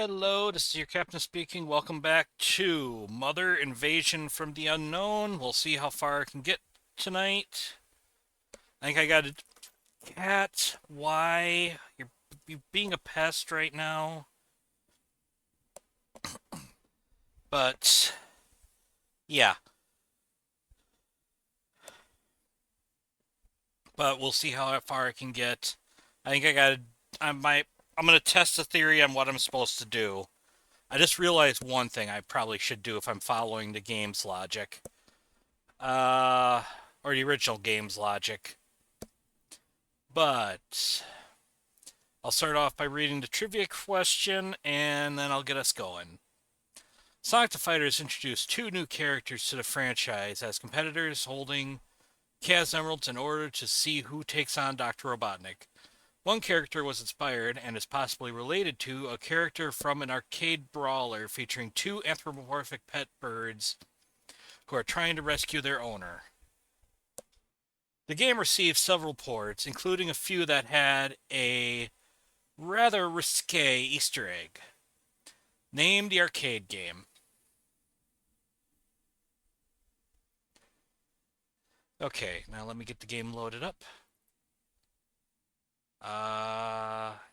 Hello, this is your captain speaking. Welcome back to Mother Invasion from the Unknown. We'll see how far I can get tonight. I think I got a cat. Why? You're being a pest right now. But, yeah. But we'll see how far I can get. I think I got to... I'm going to test the theory on what I'm supposed to do. I just realized one thing I probably should do if I'm following the game's logic. Uh, or the original game's logic. But I'll start off by reading the trivia question, and then I'll get us going. Sonic the Fighter has introduced two new characters to the franchise as competitors holding Chaos Emeralds in order to see who takes on Dr. Robotnik. One character was inspired and is possibly related to a character from an arcade brawler featuring two anthropomorphic pet birds who are trying to rescue their owner. The game received several ports, including a few that had a rather risque Easter egg. Name the arcade game. Okay, now let me get the game loaded up.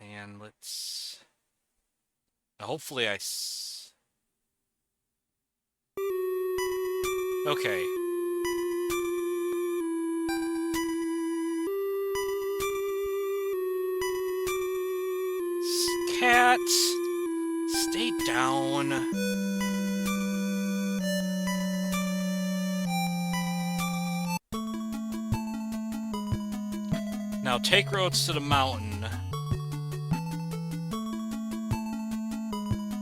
And let's... hopefully okay. Cat, stay down. Now take roads to the mountain.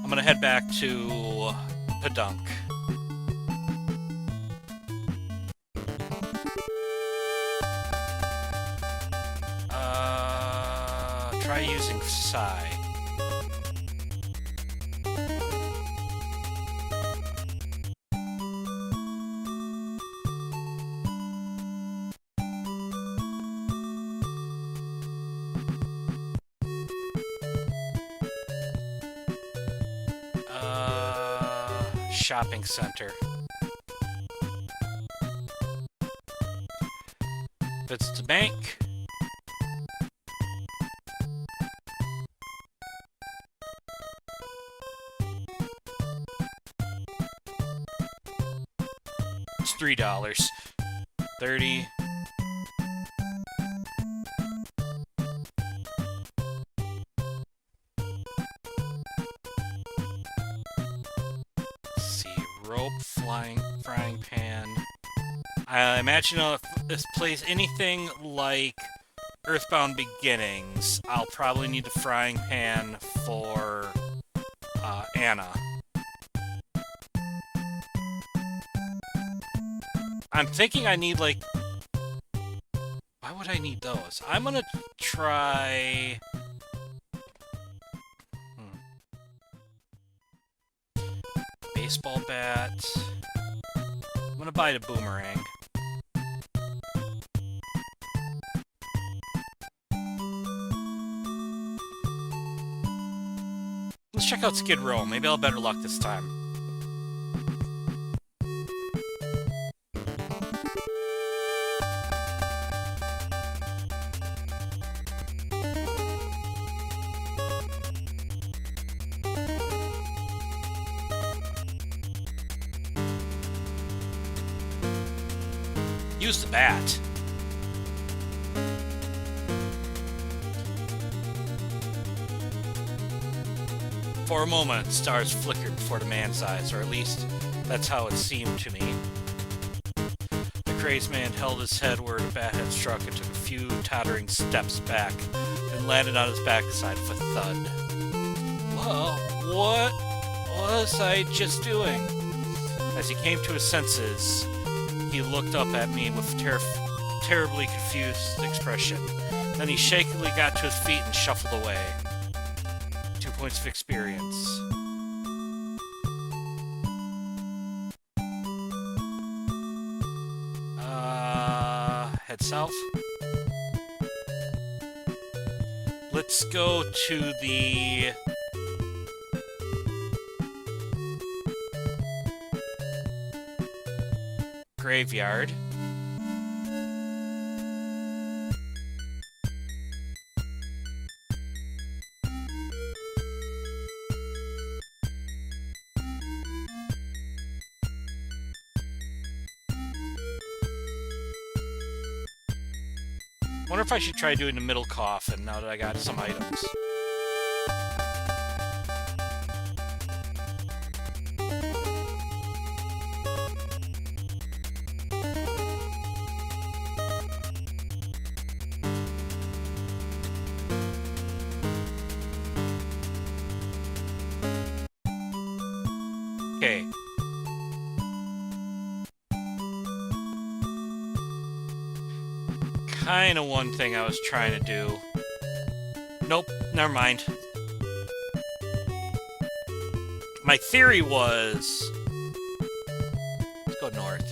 I'm gonna head back to Padunk. Try using Psy. Shopping center. If it's the bank. It's $3. 30. Frying pan. I imagine if this plays anything like Earthbound Beginnings, I'll probably need a frying pan for Anna. I'm thinking I need like... why would I need those? I'm gonna try... baseball bat. I'm gonna buy the boomerang. Let's check out Skid Row. Maybe I'll have better luck this time. Use the bat. For a moment, stars flickered before the man's eyes, or at least that's how it seemed to me. The crazed man held his head where the bat had struck and took a few tottering steps back, then landed on his backside with a thud. Well, what was I just doing? As he came to his senses, he looked up at me with a terribly confused expression. Then he shakily got to his feet and shuffled away. 2 points of experience. Head south. Let's go to the graveyard. Wonder if I should try doing the middle coffin now that I got some items. Okay. Kind of one thing I was trying to do. Nope, never mind. My theory was... Let's go north.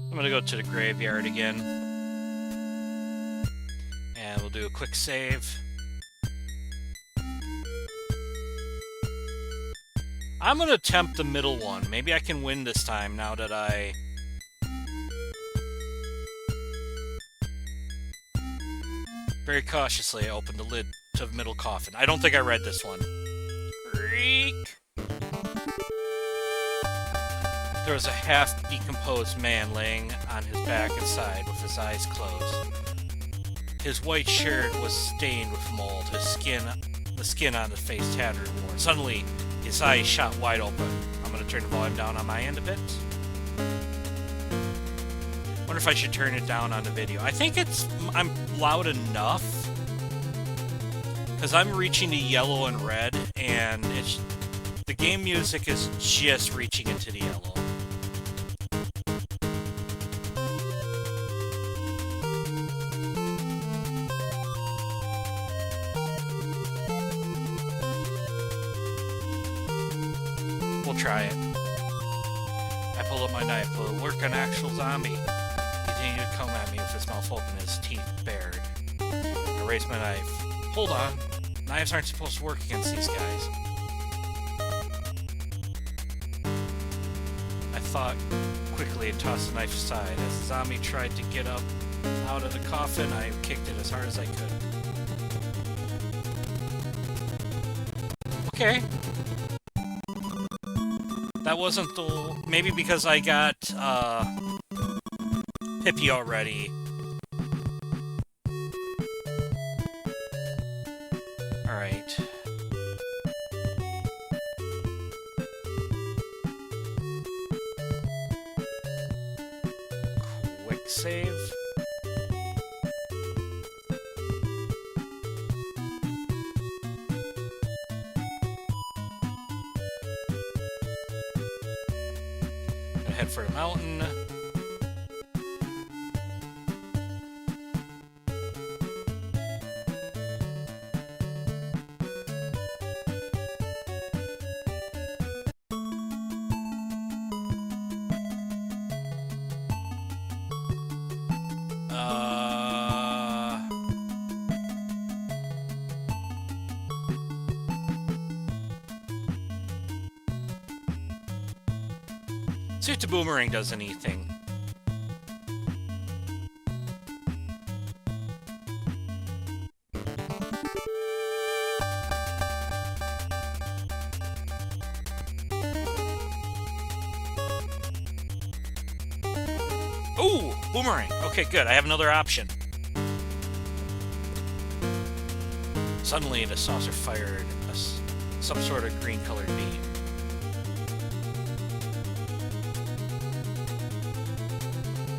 I'm gonna go to the graveyard again. And we'll do a quick save. I'm gonna attempt the middle one. Maybe I can win this time now that I... Very cautiously, I opened the lid to the middle coffin. I don't think I read this one. Creak! There was a half-decomposed man laying on his back inside with his eyes closed. His white shirt was stained with mold, the skin on his face tattered and worn. Suddenly, his eyes shot wide open. I'm going to turn the volume down on my end a bit. Wonder if I should turn it down on the video. I think I'm loud enough. Because I'm reaching the yellow and red, and the game music is just reaching into the yellow. We'll try it. I pulled up my knife. Will it work on actual zombie? He continued to come at me with his mouth open and his teeth bared. I raised my knife. Hold on. Knives aren't supposed to work against these guys. I thought quickly and tossed the knife aside. As the zombie tried to get up out of the coffin, I kicked it as hard as I could. Okay. That wasn't the... Maybe because I got, Hippie already. Alright. Quick save. Head for the mountain. See if the boomerang does anything. Ooh, boomerang. Okay, good. I have another option. Suddenly, the saucer fired some sort of green-colored beam.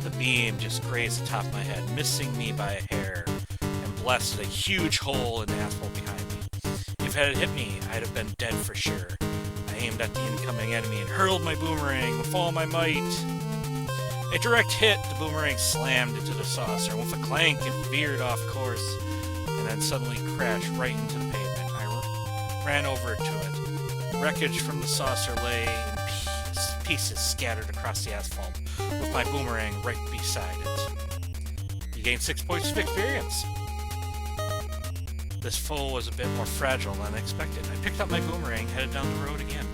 The beam just grazed the top of my head, missing me by a hair, and blasted a huge hole in the asphalt behind me. If it had hit me, I'd have been dead for sure. I aimed at the incoming enemy and hurled my boomerang with all my might. A direct hit, the boomerang slammed into the saucer, and with a clank, it veered off course, and then suddenly crashed right into the pavement. I ran over to it. The wreckage from the saucer lay in pieces scattered across the asphalt, with my boomerang right beside it. You gain 6 points of experience. This foe was a bit more fragile than expected. I picked up my boomerang, headed down the road again.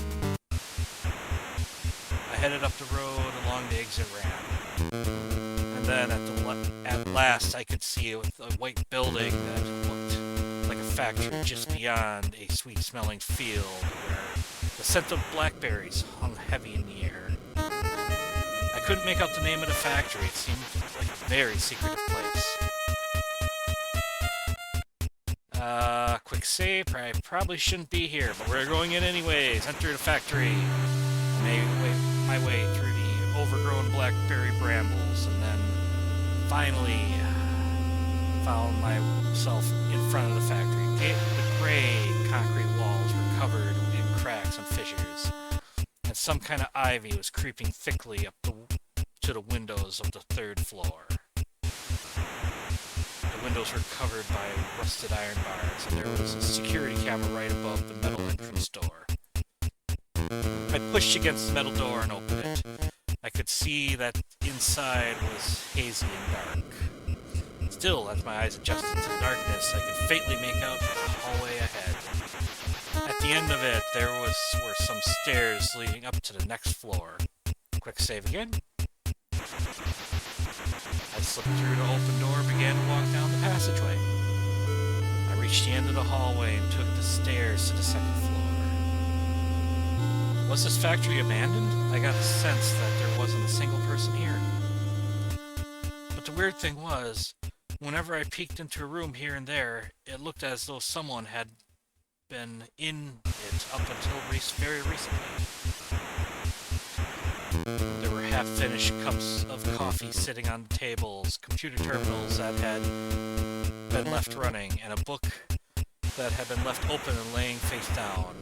I headed up the road along the exit ramp. And then at last I could see a white building that looked like a factory just beyond a sweet-smelling field where the scent of blackberries hung heavy in the air. I couldn't make out the name of the factory. It seemed like a very secretive place. Quick save. I probably shouldn't be here, but we're going in anyways. Enter the factory. I made my way through the overgrown blackberry brambles, and then finally found myself in front of the factory. The gray concrete walls were covered in cracks and fissures, and some kind of ivy was creeping thickly up to the windows of the 3rd floor. The windows were covered by rusted iron bars, and there was a security camera right above the metal entrance door. I pushed against the metal door and opened it. I could see that inside was hazy and dark. Still, as my eyes adjusted to the darkness, I could faintly make out the hallway ahead. At the end of it, there were some stairs leading up to the next floor. Quick save again. I slipped through the open door and began to walk down the passageway. I reached the end of the hallway and took the stairs to the 2nd floor. Was this factory abandoned? I got the sense that there wasn't a single person here. But the weird thing was, whenever I peeked into a room here and there, it looked as though someone had been in it up until very recently. There were half-finished cups of coffee sitting on tables, computer terminals that had been left running, and a book that had been left open and laying face down.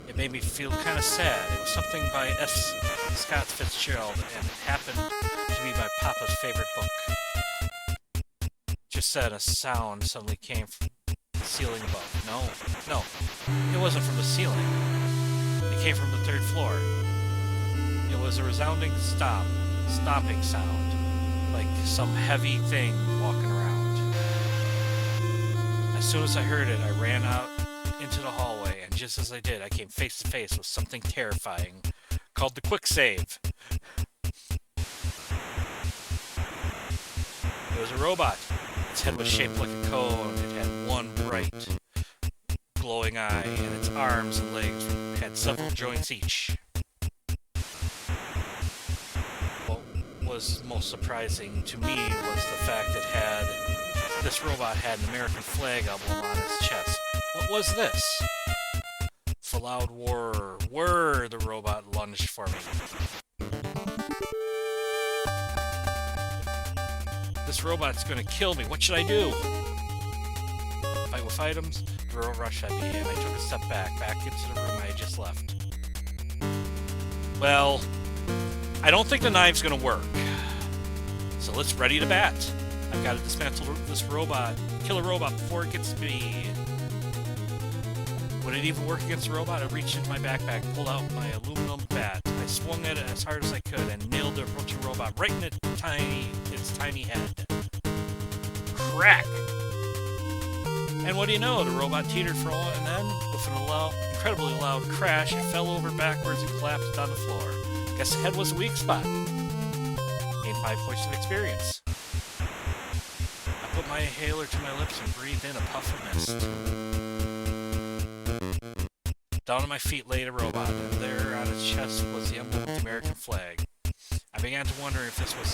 It made me feel kind of sad. It was something by S. Scott Fitzgerald, and it happened to be my papa's favorite book. Just then, a sound suddenly came from the ceiling above. No, it wasn't from the ceiling. It came from the 3rd floor. It was a resounding stomping sound, like some heavy thing walking around. As soon as I heard it, I ran out into the hallway, and just as I did, I came face to face with something terrifying, called the quick save. It was a robot. Its head was shaped like a cone. It had one bright, glowing eye, and its arms and legs had several joints each. What was most surprising to me was the fact that this robot had an American flag emblem on its chest. What was this? With a loud whir, the robot lunged for me. This robot's gonna kill me. What should I do? Fight with items? The robot rushed at me, and I took a step back into the room I had just left. Well, I don't think the knife's gonna work. So let's ready to bat. I've got to dismantle this robot, kill a robot before it gets to me. Would it even work against the robot? I reached into my backpack, pulled out my aluminum bat. I swung at it as hard as I could and nailed the approaching robot right in its tiny head. Crack! And what do you know? The robot teetered for a while, and then, with an incredibly loud crash, it fell over backwards and collapsed on the floor. Guess the head was a weak spot. Gained 5 points of experience. I put my inhaler to my lips and breathed in a puff of mist. Down on my feet lay the robot, and there on its chest was the emblem of the American flag. I began to wonder if this was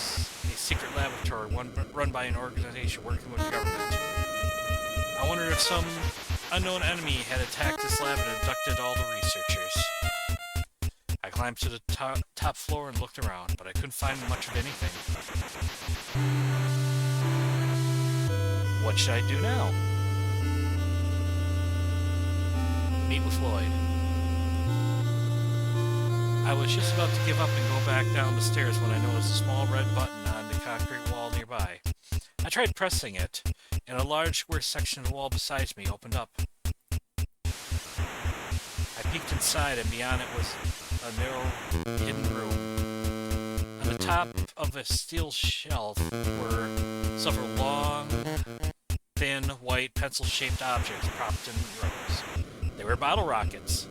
a secret laboratory run by an organization working with the government. I wondered if some unknown enemy had attacked this lab and abducted all the researchers. I climbed to the top floor and looked around, but I couldn't find much of anything. What should I do now? Meet with Lloyd. I was just about to give up and go back down the stairs when I noticed a small red button on the concrete wall nearby. I tried pressing it, and a large square section of the wall beside me opened up. I peeked inside, and beyond it was a a narrow, hidden room. On the top of a steel shelf were several long, thin, white, pencil-shaped objects propped in rows. They were bottle rockets.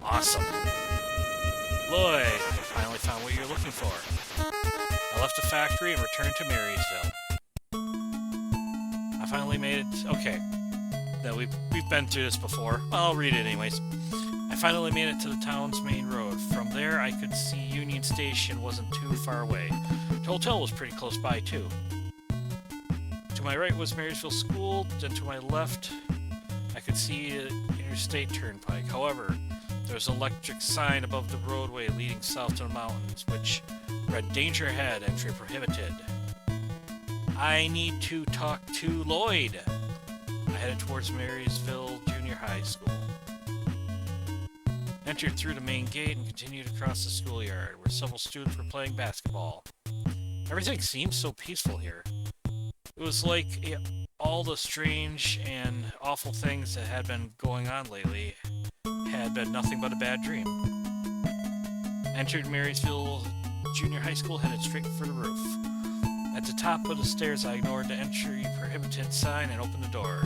Awesome. Lloyd, I finally found what you're looking for. I left the factory and returned to Marysville. I finally made it. Okay. No, we've been through this before. Well, I'll read it anyways. I finally made it to the town's main road. From there, I could see Union Station wasn't too far away. The hotel was pretty close by, too. To my right was Marysville School, then to my left, I could see the Interstate Turnpike. However, there was an electric sign above the roadway leading south to the mountains, which read, "Danger ahead, entry prohibited." I need to talk to Lloyd. I headed towards Marysville Junior High School. Entered through the main gate and continued across the schoolyard, where several students were playing basketball. Everything seemed so peaceful here. It was like all the strange and awful things that had been going on lately had been nothing but a bad dream. Entered Marysville Junior High School, headed straight for the roof. At the top of the stairs, I ignored the entry prohibited sign and opened the door.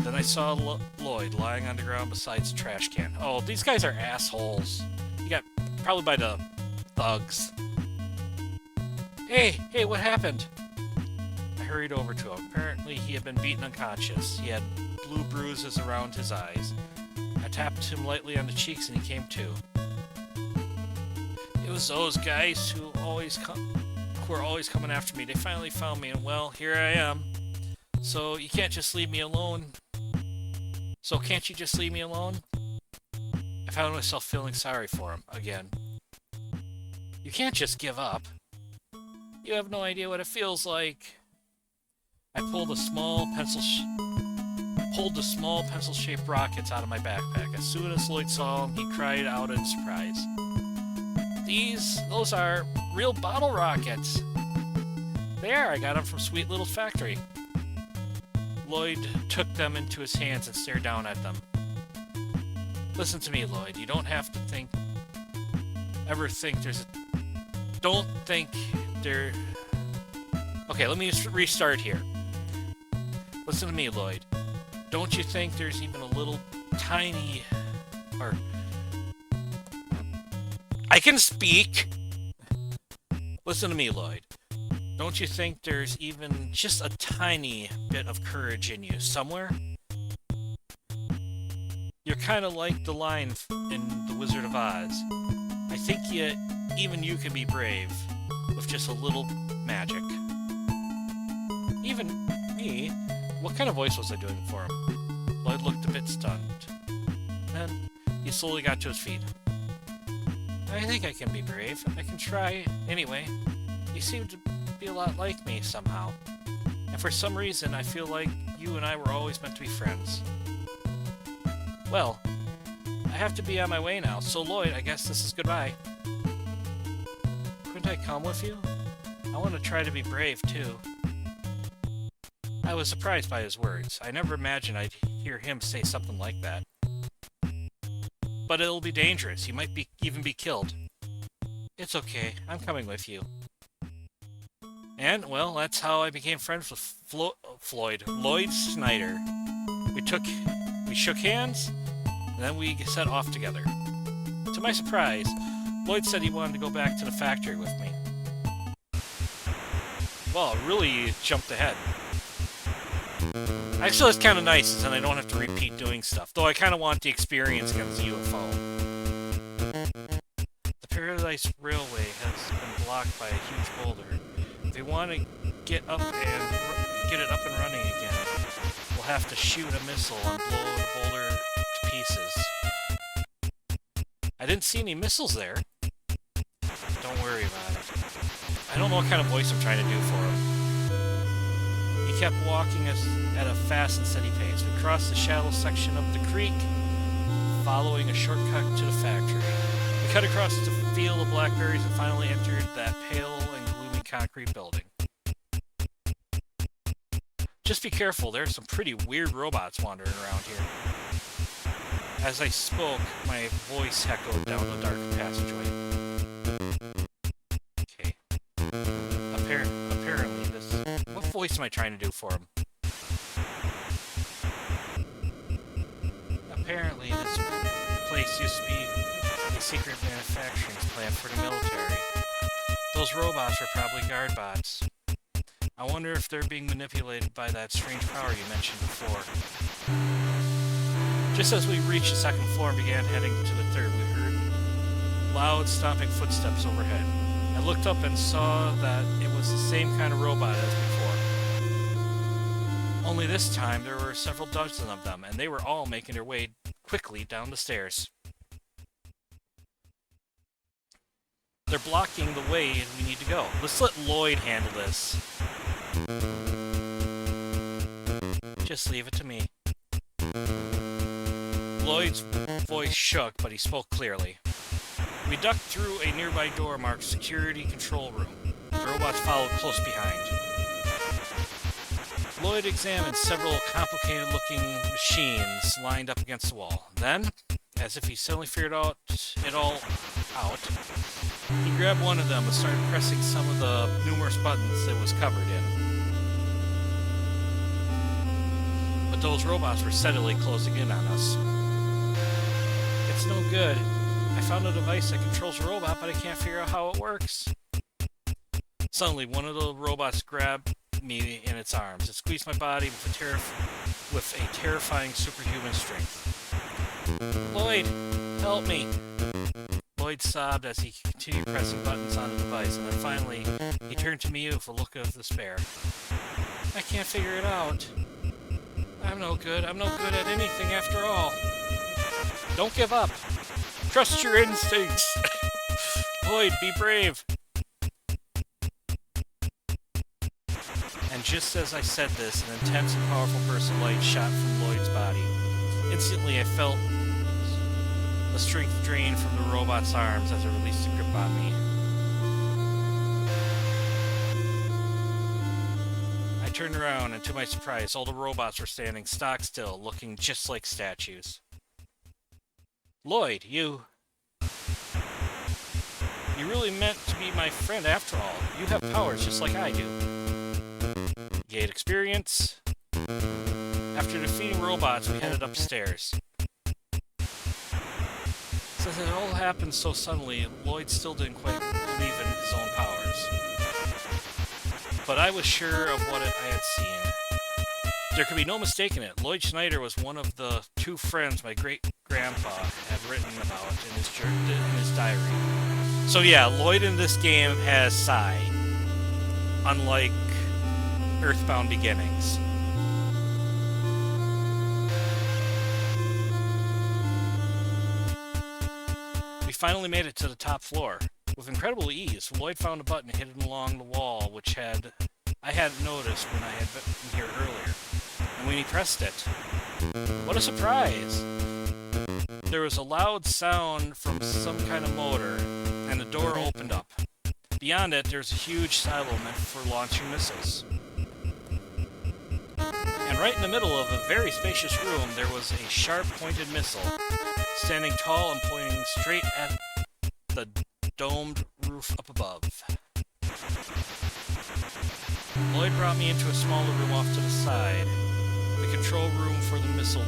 Then I saw Lloyd lying on the ground beside the trash can. Oh, these guys are assholes. You got probably by the thugs. Hey, what happened? I hurried over to him. Apparently, he had been beaten unconscious. He had blue bruises around his eyes. I tapped him lightly on the cheeks and he came to. It was those guys who were always coming after me. They finally found me, and well, here I am. So you can't just leave me alone. Can't you just leave me alone? I found myself feeling sorry for him again. You can't just give up. You have no idea what it feels like. I pulled the small pencil-shaped rockets out of my backpack. As soon as Lloyd saw them, he cried out in surprise. Those are real bottle rockets. They are. I got them from Sweet Little's factory. Lloyd took them into his hands and stared down at them. Listen to me, Lloyd. You don't have to Okay, let me restart here. Listen to me, Lloyd. Don't you think there's even a little tiny... I can speak! Listen to me, Lloyd. Don't you think there's even just a tiny bit of courage in you somewhere? You're kind of like the lion in The Wizard of Oz. I think even you can be brave with just a little magic. Even me? What kind of voice was I doing for him? Lloyd looked a bit stunned. Then he slowly got to his feet. I think I can be brave. I can try anyway. You seem to be a lot like me somehow. And for some reason, I feel like you and I were always meant to be friends. Well, I have to be on my way now, so Lloyd, I guess this is goodbye. Couldn't I come with you? I want to try to be brave, too. I was surprised by his words. I never imagined I'd hear him say something like that. But it'll be dangerous. You might even be killed. It's okay. I'm coming with you. And, well, that's how I became friends with Lloyd Snyder. We shook hands, and then we set off together. To my surprise, Lloyd said he wanted to go back to the factory with me. Well, it really jumped ahead. Actually, it's kind of nice, then I don't have to repeat doing stuff. Though I kind of want the experience against the UFO. The Paradise Railway has been blocked by a huge boulder. If they want to get it up and running again, we'll have to shoot a missile and blow the boulder to pieces. I didn't see any missiles there. Don't worry about it. I don't know what kind of voice I'm trying to do for him. He kept walking us at a fast and steady pace. We crossed the shallow section of the creek, following a shortcut to the factory. We cut across the field of blackberries and finally entered that pale and gloomy concrete building. Just be careful, there's some pretty weird robots wandering around here. As I spoke, my voice echoed down the dark passageway. Okay. Apparently this... What voice am I trying to do for him? Apparently this place used to be a secret manufacturing plant for the military. Those robots are probably guard bots. I wonder if they're being manipulated by that strange power you mentioned before. Just as we reached the second floor and began heading to the third, we heard loud stomping footsteps overhead. I looked up and saw that it was the same kind of robot as before. Only this time there were several dozen of them, and they were all making their way quickly down the stairs. They're blocking the way we need to go. Let's let Lloyd handle this. Just leave it to me. Lloyd's voice shook, but he spoke clearly. We ducked through a nearby door marked Security Control Room. The robots followed close behind. Lloyd examined several complicated-looking machines lined up against the wall. Then, as if he suddenly figured it all out, he grabbed one of them and started pressing some of the numerous buttons it was covered in. But those robots were steadily closing in on us. It's no good. I found a device that controls a robot, but I can't figure out how it works. Suddenly, one of the robots grabbed me in its arms. It squeezed my body with a terrifying superhuman strength. Lloyd, help me! Lloyd sobbed as he continued pressing buttons on the device, and then finally, he turned to me with a look of despair. I can't figure it out. I'm no good. I'm no good at anything after all. Don't give up. Trust your instincts. Lloyd, be brave. And just as I said this, an intense and powerful burst of light shot from Lloyd's body. Instantly, I felt the strength drain from the robot's arms as it released a grip on me. I turned around, and to my surprise, all the robots were standing stock still, looking just like statues. Lloyd, you really meant to be my friend after all. You have powers just like I do. Gained experience. After defeating robots, we headed upstairs. Since it all happened so suddenly, Lloyd still didn't quite believe in his own powers. But I was sure of what I had seen. There could be no mistaking it. Lloyd Schneider was one of the two friends my great-grandpa had written about in his diary. So yeah, Lloyd in this game has Psi, unlike Earthbound Beginnings. We finally made it to the top floor. With incredible ease, Lloyd found a button hidden along the wall which I hadn't noticed when I had been here earlier. And when he pressed it, what a surprise! There was a loud sound from some kind of motor, and the door opened up. Beyond it, there's a huge silo meant for launching missiles. And right in the middle of a very spacious room, there was a sharp-pointed missile, standing tall and pointing straight at the domed roof up above. Lloyd brought me into a smaller room off to the side, the control room for the missile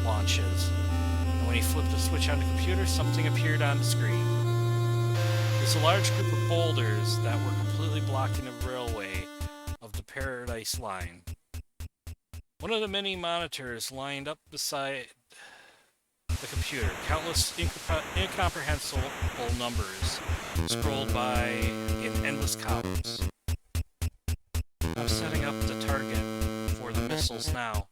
launches. And when he flipped the switch on the computer, something appeared on the screen. It was a large group of boulders that were completely blocking the railway of the Paradise Line. One of the many monitors lined up beside the computer. Countless incomprehensible numbers scrolled by in endless columns. I'm setting up the target for the missiles now.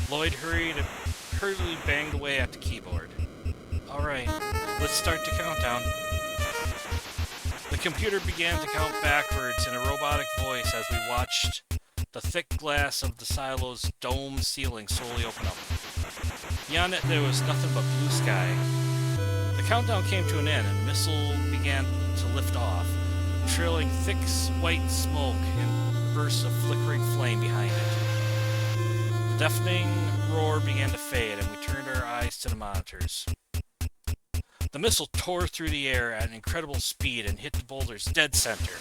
Lloyd hurriedly banged away at the keyboard. Alright, let's start the countdown. The computer began to count backwards in a robotic voice as we watched the thick glass of the silo's dome ceiling slowly open up. Beyond it, there was nothing but blue sky. The countdown came to an end, and the missile began to lift off, trailing thick white smoke and bursts of flickering flame behind it. The deafening roar began to fade, and we turned our eyes to the monitors. The missile tore through the air at an incredible speed and hit the boulder's dead center.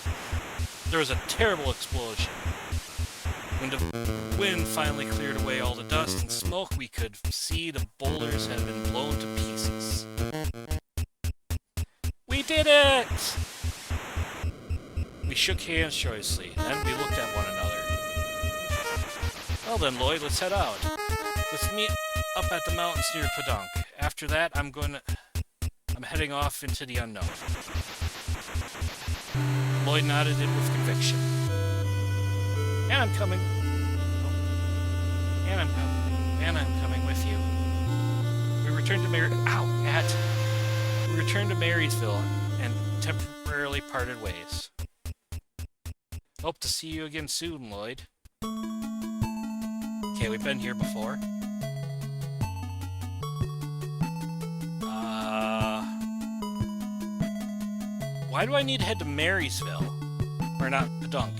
There was a terrible explosion. When the wind finally cleared away all the dust and smoke, we could see the boulders had been blown to pieces. We did it! We shook hands joyously, then we looked at one another. Well then, Lloyd, let's head out. Let's meet up at the mountains near Padunk. After that, I'm heading off into the unknown. Lloyd nodded it with conviction. And I'm coming. And I'm coming with you. We returned to Marysville and temporarily parted ways. Hope to see you again soon, Lloyd. Okay, we've been here before. Why do I need to head to Marysville? Or not, Padunk?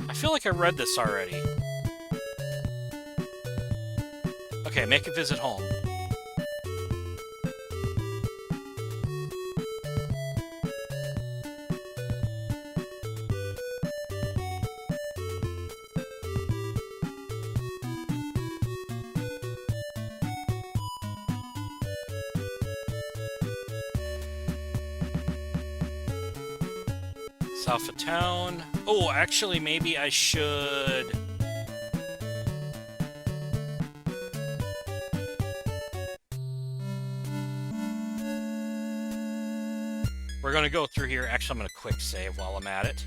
I feel like I read this already. Okay, make a visit home. South of town. Oh, actually, maybe I should... We're gonna go through here. Actually, I'm gonna quick save while I'm at it.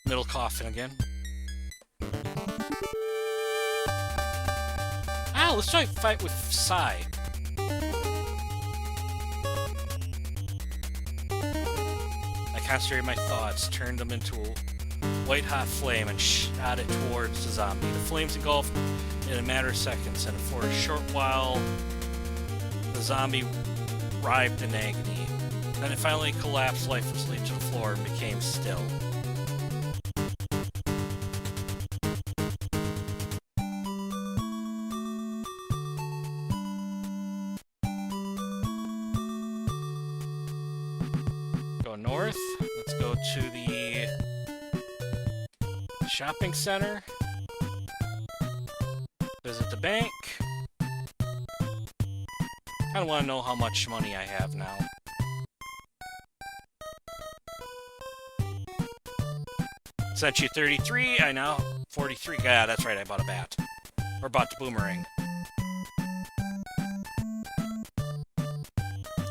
Middle coffin again. Ah, let's try fight with Sai. I concentrated my thoughts, turned them into a white-hot flame, and shot it towards the zombie. The flames engulfed in a matter of seconds, and for a short while, the zombie writhed in agony. Then it finally collapsed lifelessly to the floor and became still. North. Let's go to the shopping center. Visit the bank. I want to know how much money I have now. Sent you 33. I now 43. Yeah, that's right. I bought a bat. Or bought the boomerang.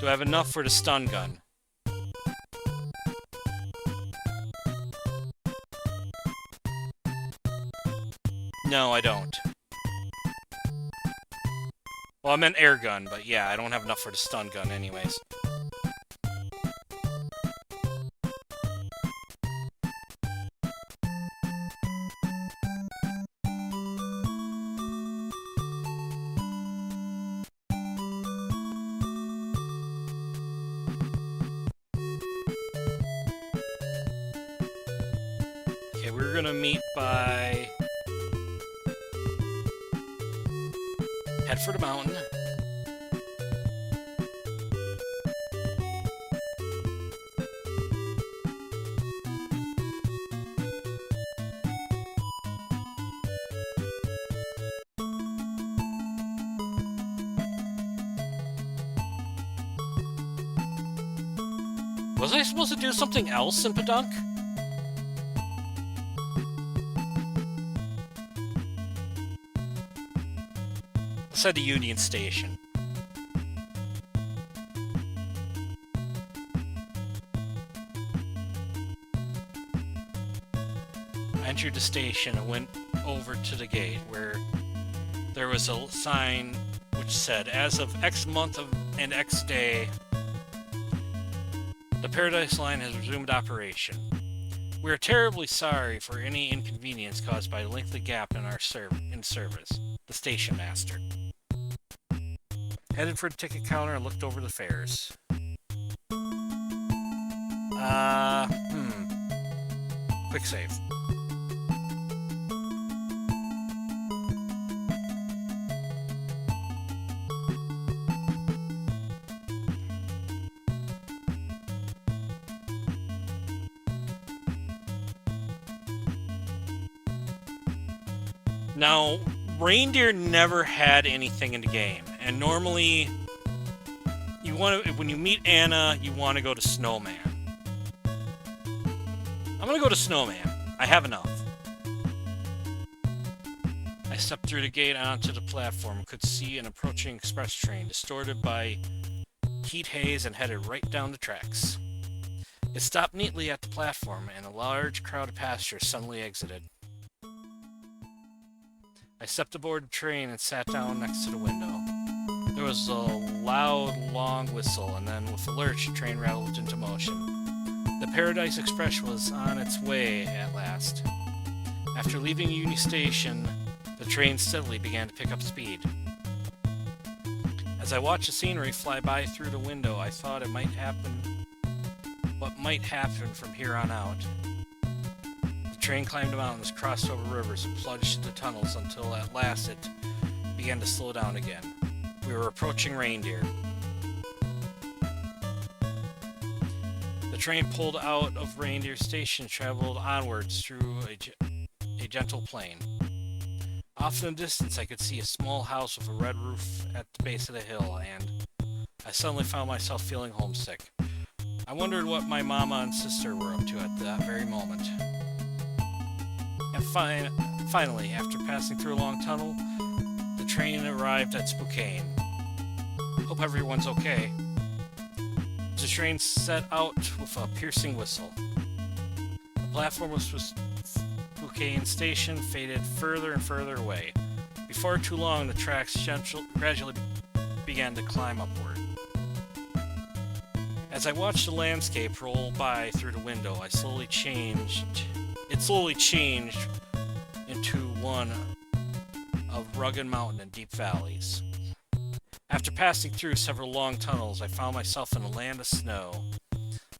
Do I have enough for the stun gun? No, I don't. Well, I meant air gun, but yeah, I don't have enough for the stun gun anyways. Okay, we're gonna meet by... Head for the mountain. Was I supposed to do something else in Padunk? outside the Union Station. I entered the station and went over to the gate where there was a sign which said, as of X month and X day, the Paradise Line has resumed operation. We are terribly sorry for any inconvenience caused by the lengthy gap in our service. The station master. Headed for the ticket counter and looked over the fares. Quick save. Now, reindeer never had anything in the game, and normally, when you meet Anna, you want to go to Snowman. I'm gonna go to Snowman. I have enough. I stepped through the gate onto the platform and could see an approaching express train, distorted by heat haze, and headed right down the tracks. It stopped neatly at the platform, and a large crowd of passengers suddenly exited. I stepped aboard the train and sat down next to the window. There was a loud, long whistle, and then with a lurch, the train rattled into motion. The Paradise Express was on its way at last. After leaving Union Station, the train steadily began to pick up speed. As I watched the scenery fly by through the window, I thought what might happen from here on out. The train climbed the mountains, crossed over rivers, and plunged into tunnels until at last it began to slow down again. We were approaching Reindeer. The train pulled out of Reindeer Station and traveled onwards through a gentle plain. Off in the distance, I could see a small house with a red roof at the base of the hill, and I suddenly found myself feeling homesick. I wondered what my mama and sister were up to at that very moment. And finally, after passing through a long tunnel, the train arrived at Spokane. Hope everyone's okay. The train set out with a piercing whistle. The platform of Spokane Station faded further and further away. Before too long, the tracks gradually began to climb upward. As I watched the landscape roll by through the window, it slowly changed into one of rugged mountain and deep valleys. After passing through several long tunnels, I found myself in a land of snow.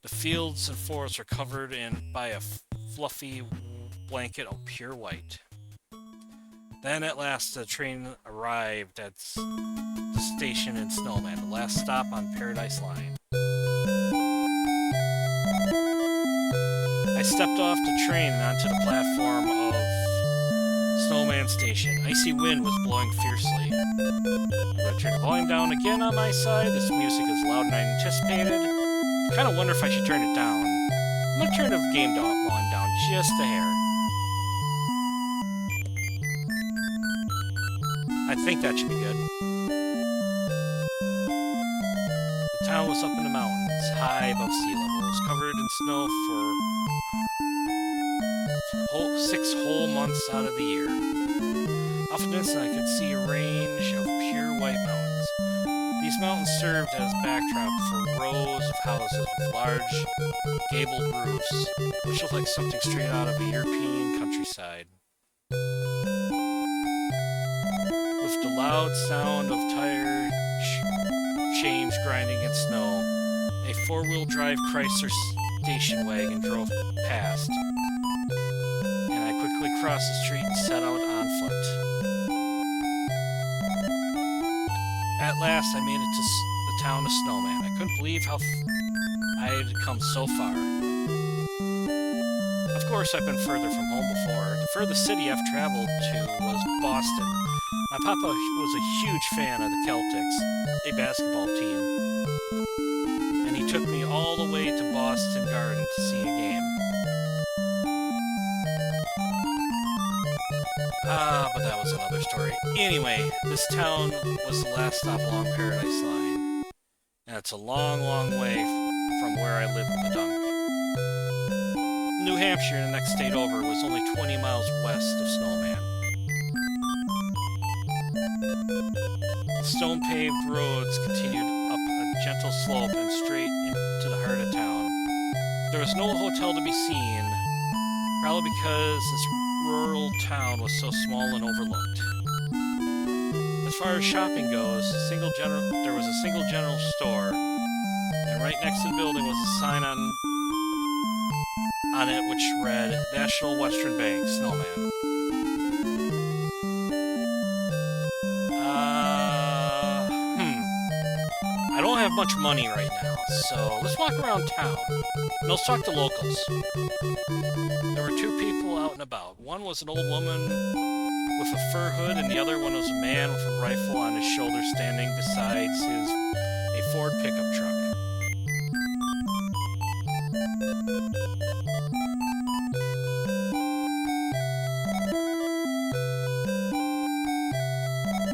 The fields and forests were covered by a fluffy blanket of pure white. Then at last the train arrived at the station in Snowman, the last stop on Paradise Line. I stepped off the train and onto the platform of Snowman Station. Icy wind was blowing fiercely. I'm going to turn the volume down again on my side. This music is louder than I anticipated. I kind of wonder if I should turn it down. I'm going to turn the game volume down just a hair. I think that should be good. The town was up in the mountains, high above sea level. It was covered in snow for 6 whole months out of the year. Off in the distance, I could see a range of pure white mountains. These mountains served as backdrop for rows of houses with large, gabled roofs, which looked like something straight out of a European countryside. With the loud sound of tire chains grinding in snow, a four-wheel drive Chrysler station wagon drove past, and I quickly crossed the street and set out on foot. At last, I made it to the town of Snowman. I couldn't believe how I had come so far. Of course, I've been further from home before. The furthest city I've traveled to was Boston. My papa was a huge fan of the Celtics, a basketball team, and he took me all the way to Boston Garden to see a game. But that was another story. Anyway, this town was the last stop along Paradise Line. And it's a long, long way from where I live in Badunk. New Hampshire, the next state over, was only 20 miles west of Snowman. The stone-paved roads continued up a gentle slope and straight into the heart of town. There was no hotel to be seen, probably because this rural town was so small and overlooked. As far as shopping goes, there was a single general store, and right next to the building was a sign on it which read National Western Bank, Snowman. I don't have much money right now, so let's walk around town. And let's talk to locals. There were two people out and about. One was an old woman with a fur hood, and the other one was a man with a rifle on his shoulder standing beside a Ford pickup truck.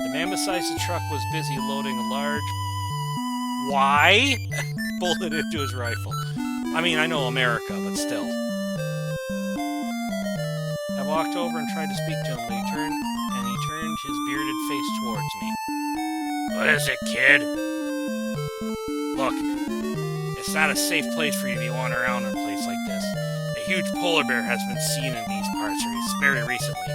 The man beside the truck was busy loading a large bullet into his rifle. I mean, I know America, but still. I walked over and tried to speak to him, but he turned his bearded face towards me. What is it, kid? Look, it's not a safe place for you to be wandering around in a place like this. A huge polar bear has been seen in these parts very recently.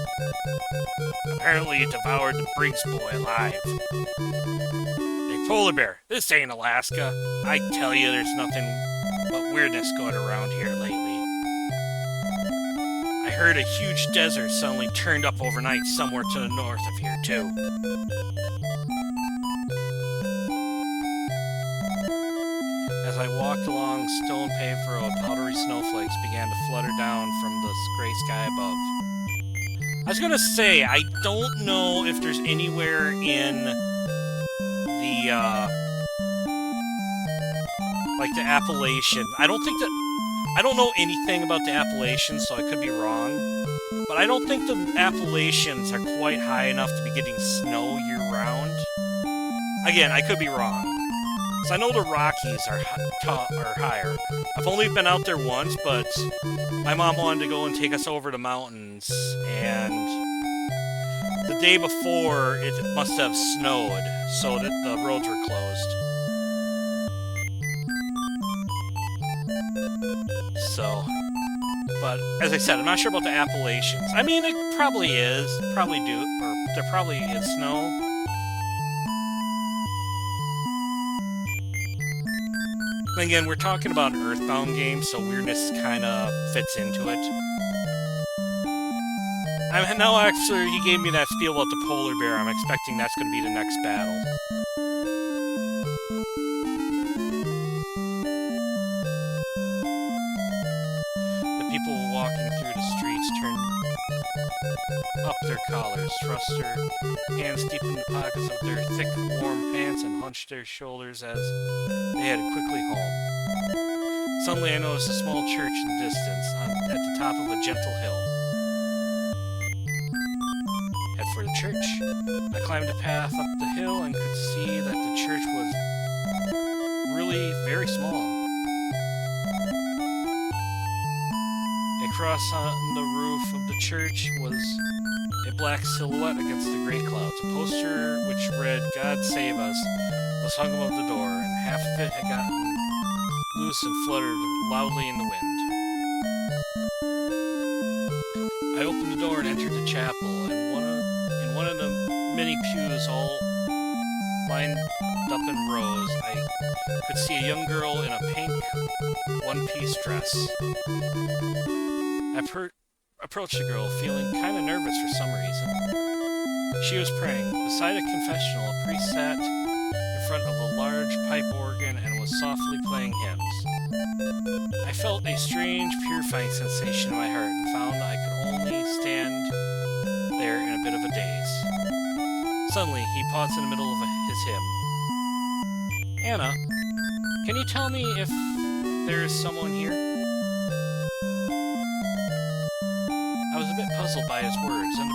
Apparently it devoured the Briggs boy alive. A polar bear? This ain't Alaska. I tell you, there's nothing but weirdness going around here lately. I heard a huge desert suddenly turned up overnight somewhere to the north of here, too. As I walked along stone-paved road, powdery snowflakes began to flutter down from the gray sky above. I was gonna say, I don't know if there's anywhere in the Appalachian. I don't know anything about the Appalachians, so I could be wrong. But I don't think the Appalachians are quite high enough to be getting snow year-round. Again, I could be wrong. So I know the Rockies are higher. I've only been out there once, but my mom wanted to go and take us over the mountains, and the day before it must have snowed, so that the roads were closed. So, but as I said, I'm not sure about the Appalachians. I mean, it probably is. There probably is snow. And again, we're talking about an Earthbound game, so weirdness kind of fits into it. Now, actually, he gave me that spiel about the polar bear. I'm expecting that's going to be the next battle. The people walking through the streets turned up their collars, thrust their hands deep in the pockets of their thick, warm pants, and hunched their shoulders as they headed quickly home. Suddenly I noticed a small church in the distance, at the top of a gentle hill. Head for the church. I climbed a path up the hill and could see that the church was really very small. Across on the roof of the church was a black silhouette against the gray clouds. A poster which read, "God Save Us," was hung above the door, and half of it had gotten loose and fluttered loudly in the wind. I opened the door and entered the chapel, and in one of the many pews all lined up in rows, I could see a young girl in a pink one-piece dress. I approached the girl, feeling kind of nervous for some reason. She was praying. Beside a confessional, a priest sat in front of a large pipe organ and was softly playing hymns. I felt a strange, purifying sensation in my heart and found I could only stand there in a bit of a daze. Suddenly, he paused in the middle of his hymn. "Anna, can you tell me if there is someone here?" I was a bit puzzled by his words, and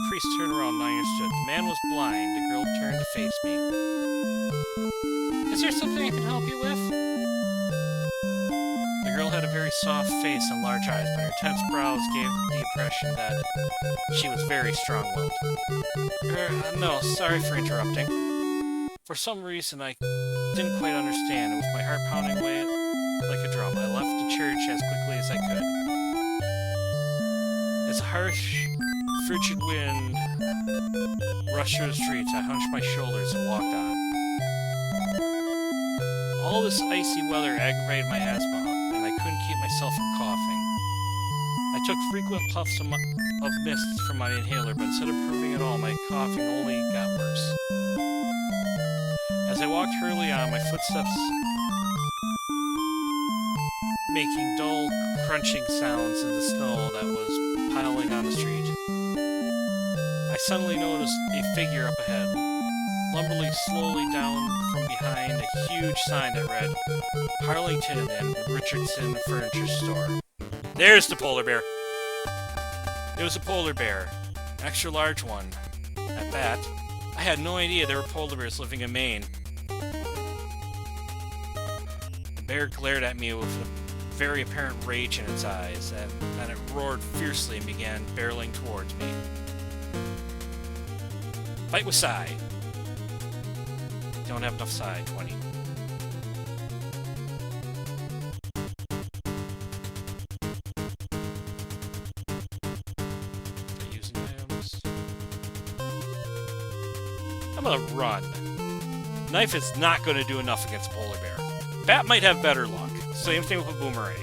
priest turned around and I understood. The man was blind. The girl turned to face me. Is there something I can help you with? The girl had a very soft face and large eyes, but her tense brows gave the impression that she was very strong-willed. No, sorry for interrupting. For some reason, I didn't quite understand, and with my heart pounding away like a drum, I left the church as quickly as I could. As a harsh, frigid wind rushed through the streets, I hunched my shoulders and walked on. All this icy weather aggravated my asthma, and I couldn't keep myself from coughing. I took frequent puffs of mist from my inhaler, but instead of improving at all, my coughing only got worse. As I walked hurriedly on, my footsteps making dull, crunching sounds in the snow that was piling on the street. I suddenly noticed a figure up ahead, lumbering slowly down from behind a huge sign that read, Harlington and Richardson Furniture Store. There's the polar bear. It was a polar bear, an extra large one. At that, I had no idea there were polar bears living in Maine. The bear glared at me with a very apparent rage in its eyes, and then it roared fiercely and began barreling towards me. Fight with Psy. Don't have enough Psy, 20. Using items. I'm gonna run. Knife is not gonna do enough against polar bear. Bat might have better luck. Same thing with a boomerang.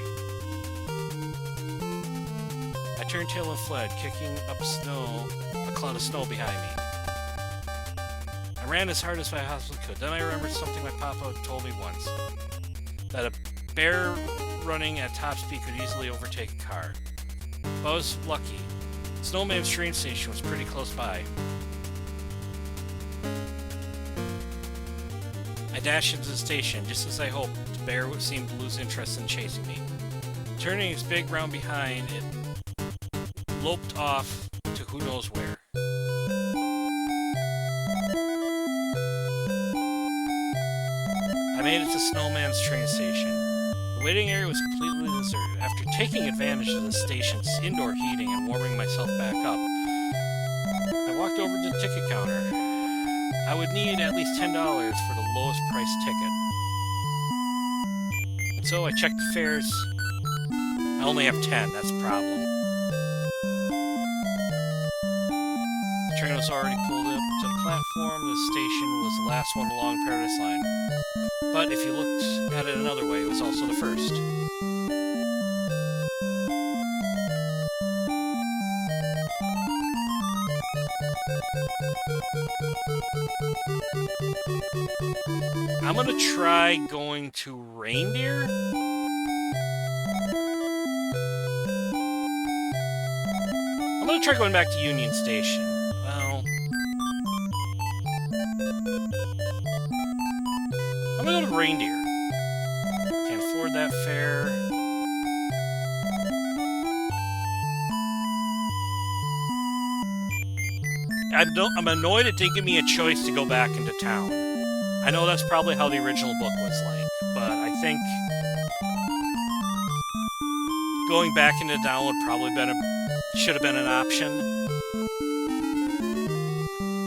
I turned tail and fled, kicking up a cloud of snow behind me. I ran as hard as I possibly could. Then I remembered something my papa told me once. That a bear running at top speed could easily overtake a car. But I was lucky. Snowman's train station was pretty close by. I dashed into the station. Just as I hoped, the bear seemed to lose interest in chasing me. Turning its big round behind, it loped off to who knows where. I made it to Snowman's train station. The waiting area was completely deserted. After taking advantage of the station's indoor heating and warming myself back up, I walked over to the ticket counter. I would need at least $10 for the lowest price ticket. And so I checked the fares. I only have 10, that's the problem. The train was already pulled up to the platform. The station was the last one along Paradise Line. But if you looked at it another way, it was also the first. I'm gonna try going to Reindeer? I'm gonna try going back to Union Station. Well, I'm gonna go to Reindeer. Can't afford that fare. I'm annoyed it didn't give me a choice to go back into town. I know that's probably how the original book was like, but I think going back into town would probably should have been an option.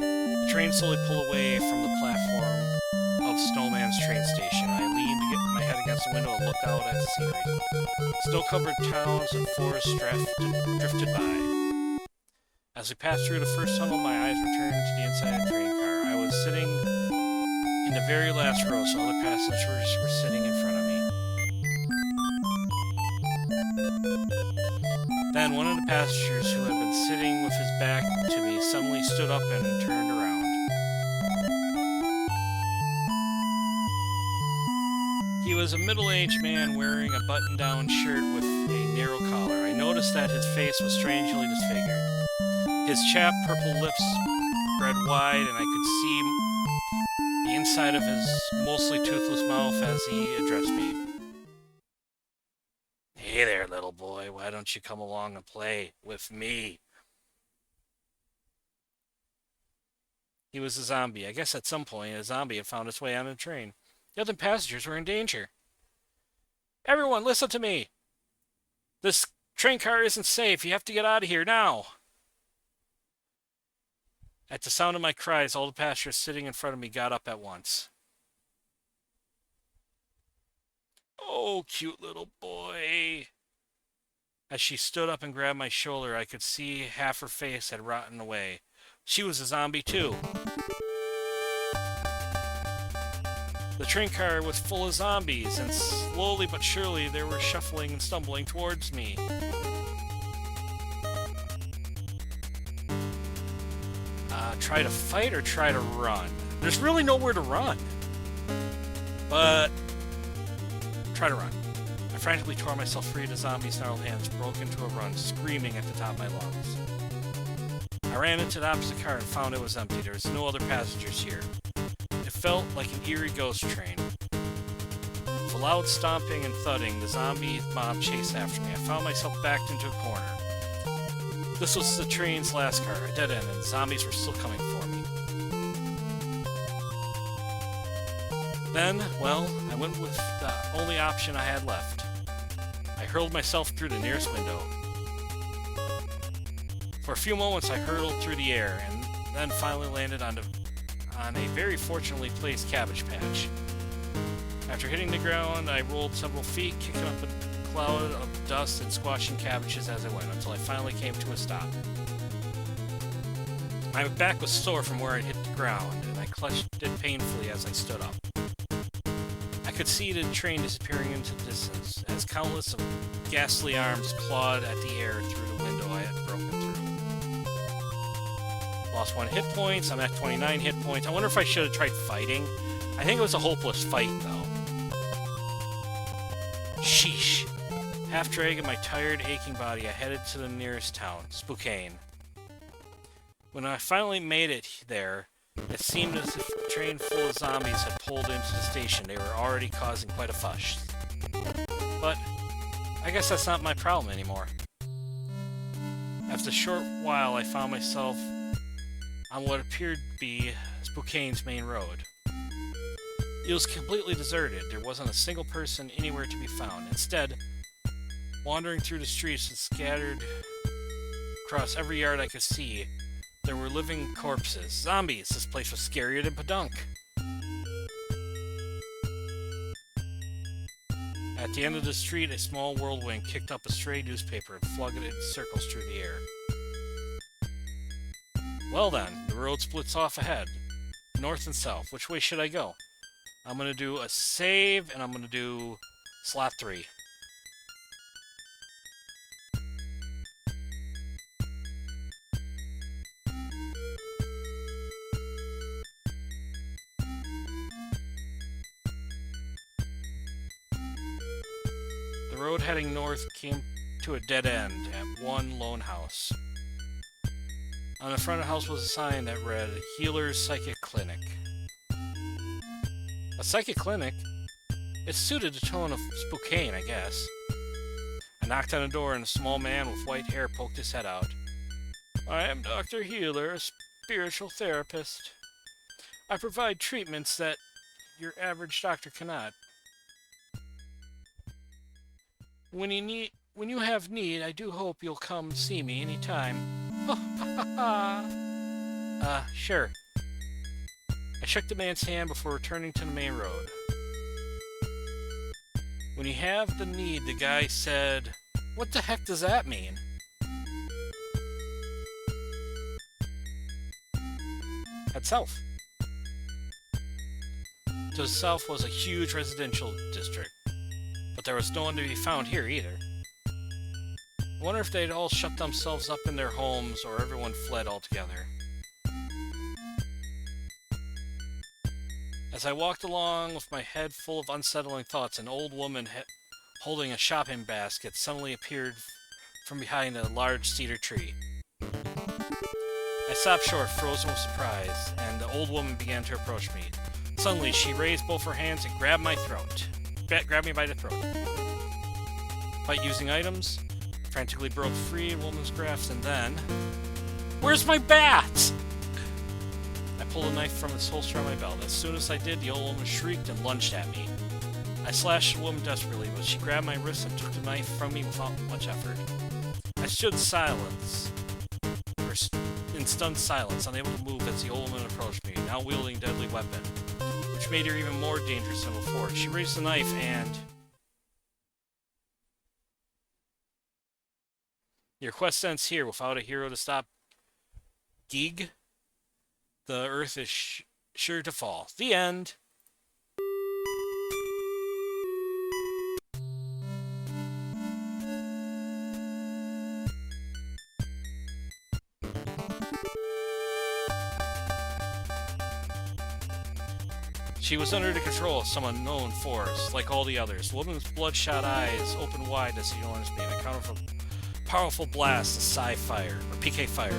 The train slowly pulled away from the platform of Snowman's train station. I leaned to get my head against the window and looked out at the scenery. Snow-covered towns and forests drifted by. As we passed through the first tunnel, my eyes returned to the inside of the train car. I was sitting in the very last row, so other passengers were sitting in front of me. Then one of the passengers who had been sitting with his back to me suddenly stood up and turned around. He was a middle-aged man wearing a button-down shirt with a narrow collar. I noticed that his face was strangely disfigured. His chapped purple lips spread wide, and I could see the inside of his mostly toothless mouth as he addressed me. Hey there, little boy. Why don't you come along and play with me? He was a zombie. I guess at some point a zombie had found its way on a train. The other passengers were in danger. Everyone, listen to me! This train car isn't safe. You have to get out of here now! At the sound of my cries, all the passengers sitting in front of me got up at once. Oh, cute little boy. As she stood up and grabbed my shoulder, I could see half her face had rotten away. She was a zombie too. The train car was full of zombies, and slowly but surely they were shuffling and stumbling towards me. Try to fight or try to run? There's really nowhere to run. But try to run. I frantically tore myself free of the zombie's gnarled hands, broke into a run, screaming at the top of my lungs. I ran into the opposite car and found it was empty. There was no other passengers here. It felt like an eerie ghost train. With a loud stomping and thudding, the zombie mob chased after me. I found myself backed into a corner. This was the train's last car, a dead end, and the zombies were still coming for me. Then, well, I went with the only option I had left. I hurled myself through the nearest window. For a few moments I hurtled through the air, and then finally landed on a very fortunately placed cabbage patch. After hitting the ground, I rolled several feet, kicking up a cloud of dust and squashing cabbages as I went, until I finally came to a stop. My back was sore from where I'd hit the ground, and I clutched it painfully as I stood up. I could see the train disappearing into the distance, as countless of ghastly arms clawed at the air through the window I had broken through. Lost 1 hit points, I'm at 29 hit points. I wonder if I should have tried fighting. I think it was a hopeless fight, though. Sheesh. Half dragging my tired, aching body, I headed to the nearest town, Spokane. When I finally made it there, it seemed as if a train full of zombies had pulled into the station. They were already causing quite a fuss. But I guess that's not my problem anymore. After a short while, I found myself on what appeared to be Spokane's main road. It was completely deserted. There wasn't a single person anywhere to be found. Instead, wandering through the streets and scattered across every yard I could see, there were living corpses. Zombies! This place was scarier than Padunk. At the end of the street, a small whirlwind kicked up a stray newspaper and flung it in circles through the air. Well then, the road splits off ahead. North and south. Which way should I go? I'm going to do a save, and I'm going to do slot 3. The road heading north came to a dead end at one lone house. On the front of the house was a sign that read, Healer's Psychic Clinic. A psychic clinic? It suited the tone of Spokane, I guess. I knocked on the door and a small man with white hair poked his head out. I am Dr. Healer, a spiritual therapist. I provide treatments that your average doctor cannot. When you have need, I do hope you'll come see me anytime. Sure. I shook the man's hand before returning to the main road. When you have the need, the guy said, what the heck does that mean? Head south. To the south was a huge residential district, but there was no one to be found here either. I wonder if they'd all shut themselves up in their homes or everyone fled altogether. As I walked along with my head full of unsettling thoughts, an old woman holding a shopping basket suddenly appeared from behind a large cedar tree. I stopped short, frozen with surprise, and the old woman began to approach me. Suddenly, she raised both her hands and grabbed my throat. Grabbed me by the throat. Fight using items, frantically broke free of the woman's grasp, and then... Where's my bat? I pulled a knife from its holster on my belt. As soon as I did, the old woman shrieked and lunged at me. I slashed the woman desperately, but she grabbed my wrist and took the knife from me without much effort. I stood in stunned silence, unable to move as the old woman approached me, now wielding a deadly weapon, which made her even more dangerous than before. She raised the knife and... Your quest ends here. Without a hero to stop Geeg, the earth is sure to fall. The end. She was under the control of some unknown force, like all the others. The woman's bloodshot eyes opened wide as she noticed me, and encountered a powerful blast of psi fire, or PK fire.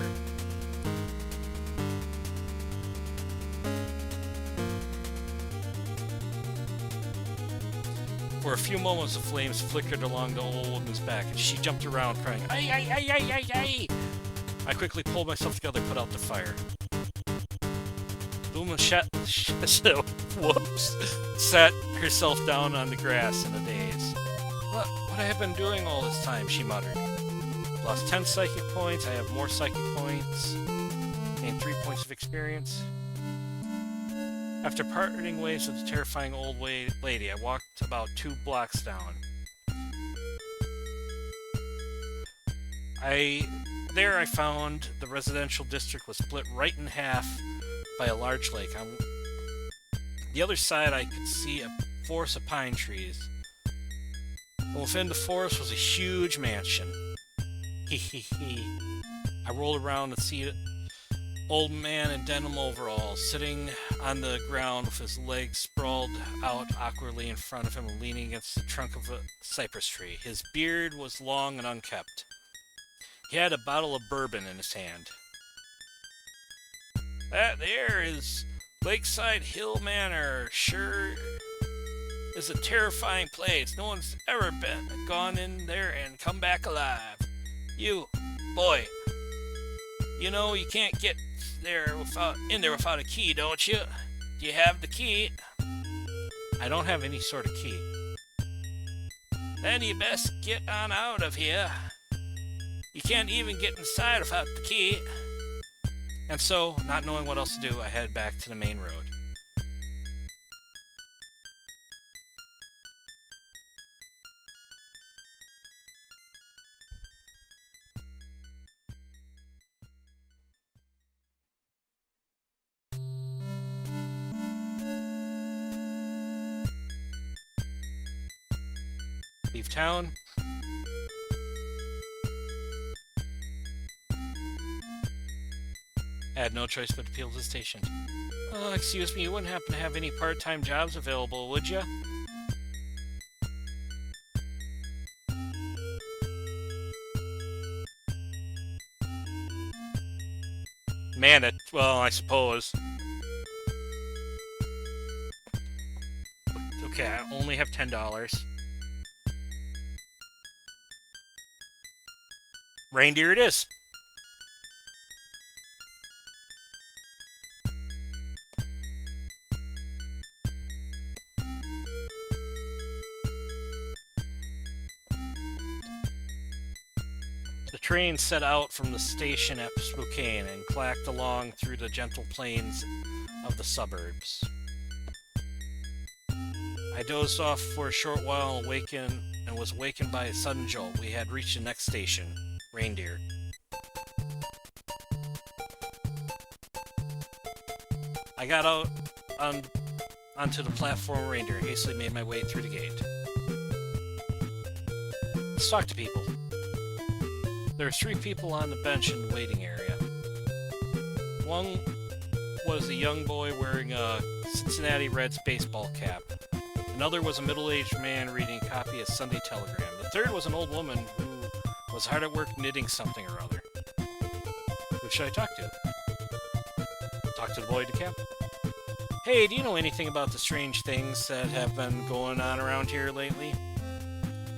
For a few moments, the flames flickered along the old woman's back, and she jumped around, crying, "Ay, ay, ay, ay, ay, ay!" I quickly pulled myself together, put out the fire. The woman sat herself down on the grass in a daze. What have I been doing all this time? She muttered. Lost 10 psychic points. I have more psychic points. Gained 3 points of experience. After parting ways with the terrifying old lady, I walked about 2 blocks down. There I found the residential district was split right in half by a large lake. On the other side, I could see a forest of pine trees. And within the forest was a huge mansion. I rolled around to see an old man in denim overalls sitting on the ground with his legs sprawled out awkwardly in front of him, leaning against the trunk of a cypress tree. His beard was long and unkempt. He had a bottle of bourbon in his hand. That there is Lakeside Hill Manor. Sure is a terrifying place. No one's ever gone in there and come back alive. You, boy, you know you can't get in there without a key, don't you? Do you have the key? I don't have any sort of key. Then you best get on out of here. You can't even get inside without the key. And so, not knowing what else to do, I headed back to the main road. Leave town. I had no choice but to appeal to the station. Oh, excuse me, you wouldn't happen to have any part-time jobs available, would you? Man, well, I suppose. Okay, I only have $10. Reindeer it is. The train set out from the station at Spokane and clacked along through the gentle plains of the suburbs. I dozed off for a short while and was awakened by a sudden jolt. We had reached the next station, Reindeer. I got out onto the platform of Reindeer and hastily made my way through the gate. Let's talk to people. There were 3 people on the bench in the waiting area. One was a young boy wearing a Cincinnati Reds baseball cap. Another was a middle-aged man reading a copy of Sunday Telegram. The third was an old woman who was hard at work knitting something or other. Who should I talk to? Talk to the boy in the cap? Hey, do you know anything about the strange things that have been going on around here lately?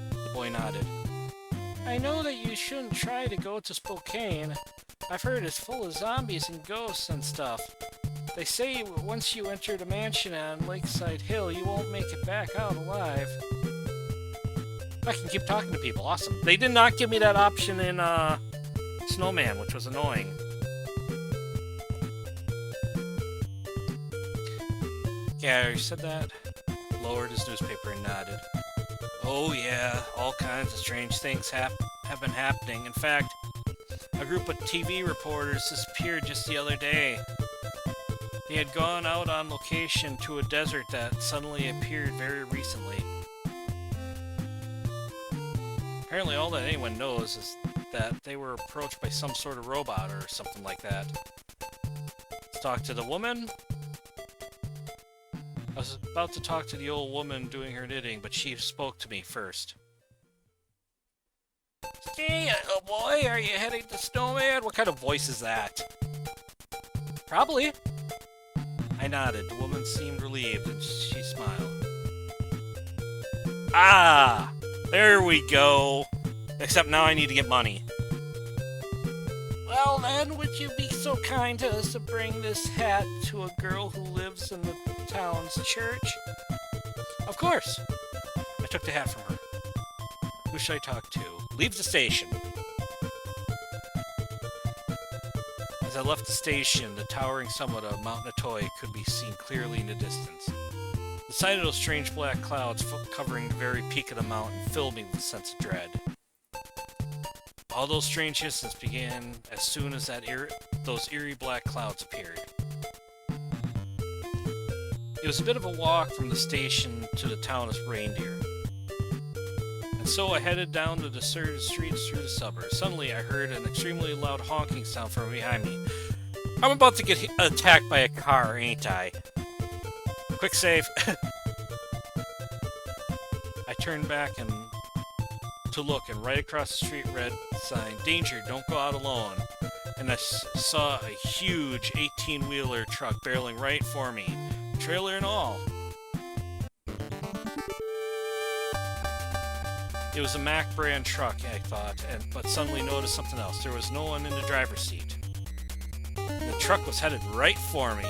The boy nodded. I know that you shouldn't try to go to Spokane. I've heard it's full of zombies and ghosts and stuff. They say once you enter the mansion on Lakeside Hill, you won't make it back out alive. I can keep talking to people. Awesome. They did not give me that option in Snowman, which was annoying. Yeah, I already said that. Lowered his newspaper and nodded. Oh yeah, all kinds of strange things have been happening. In fact, a group of TV reporters disappeared just the other day. They had gone out on location to a desert that suddenly appeared very recently. Apparently all that anyone knows is that they were approached by some sort of robot or something like that. Let's talk to the woman. I was about to talk to the old woman doing her knitting, but she spoke to me first. Hey, little boy, are you heading to Snowman? What kind of voice is that? Probably. I nodded. The woman seemed relieved, and she smiled. Ah! There we go! Except now I need to get money. Well then, would you be so kind as to bring this hat to a girl who lives in the town's church? Of course! I took the hat from her. Who should I talk to? Leave the station. As I left the station, the towering summit of Mount Natoi could be seen clearly in the distance. The sight of those strange black clouds covering the very peak of the mountain filled me with a sense of dread. All those strange incidents began as soon as those eerie black clouds appeared. It was a bit of a walk from the station to the town of Reindeer. And so I headed down the deserted streets through the suburbs. Suddenly I heard an extremely loud honking sound from behind me. I'm about to get attacked by a car, ain't I? Quick save. I turned back to look, and right across the street read sign, "Danger, don't go out alone." And I saw a huge 18-wheeler truck barreling right for me, trailer and all. It was a Mack brand truck, I thought, but suddenly noticed something else. There was no one in the driver's seat. The truck was headed right for me.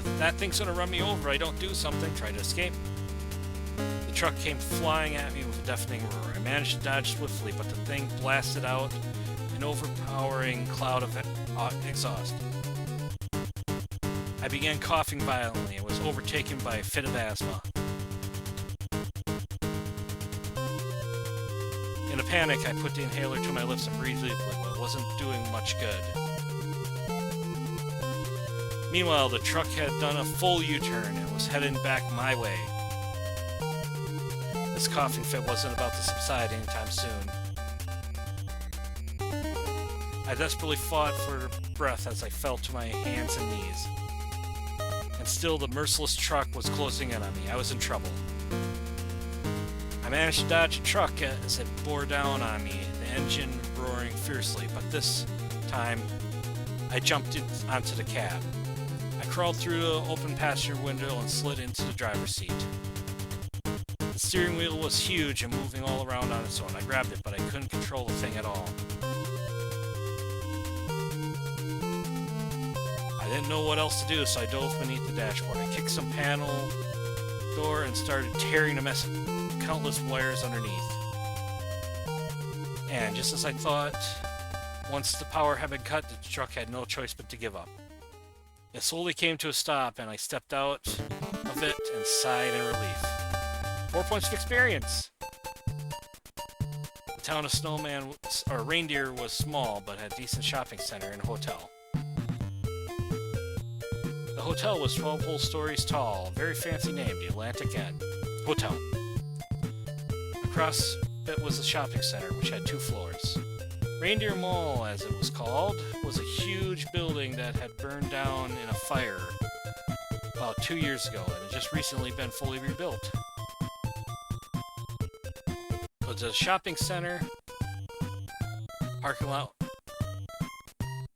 If that thing's gonna run me over, I don't do something, try to escape. The truck came flying at me with a deafening roar. I managed to dodge swiftly, but the thing blasted out an overpowering cloud of exhaust. I began coughing violently and was overtaken by a fit of asthma. In a panic, I put the inhaler to my lips and breathed deeply, but it wasn't doing much good. Meanwhile, the truck had done a full U-turn and was heading back my way. This coughing fit wasn't about to subside anytime soon. I desperately fought for breath as I fell to my hands and knees. And still the merciless truck was closing in on me. I was in trouble. I managed to dodge a truck as it bore down on me, the engine roaring fiercely, but this time I jumped onto the cab. I crawled through the open passenger window and slid into the driver's seat. The steering wheel was huge and moving all around on its own. I grabbed it, but I couldn't control the thing at all. I didn't know what else to do, so I dove beneath the dashboard. I kicked some panel door and started tearing the mess of countless wires underneath. And just as I thought, once the power had been cut, the truck had no choice but to give up. It slowly came to a stop, and I stepped out of it and sighed in relief. 4 points of experience! The town of Reindeer was small, but had a decent shopping center and a hotel. The hotel was 12 whole stories tall, a very fancy name, the Atlantic Inn Hotel. Across it was a shopping center, which had 2 floors. Reindeer Mall, as it was called, was a huge building that had burned down in a fire about 2 years ago and had just recently been fully rebuilt. It was a shopping center, parking lot.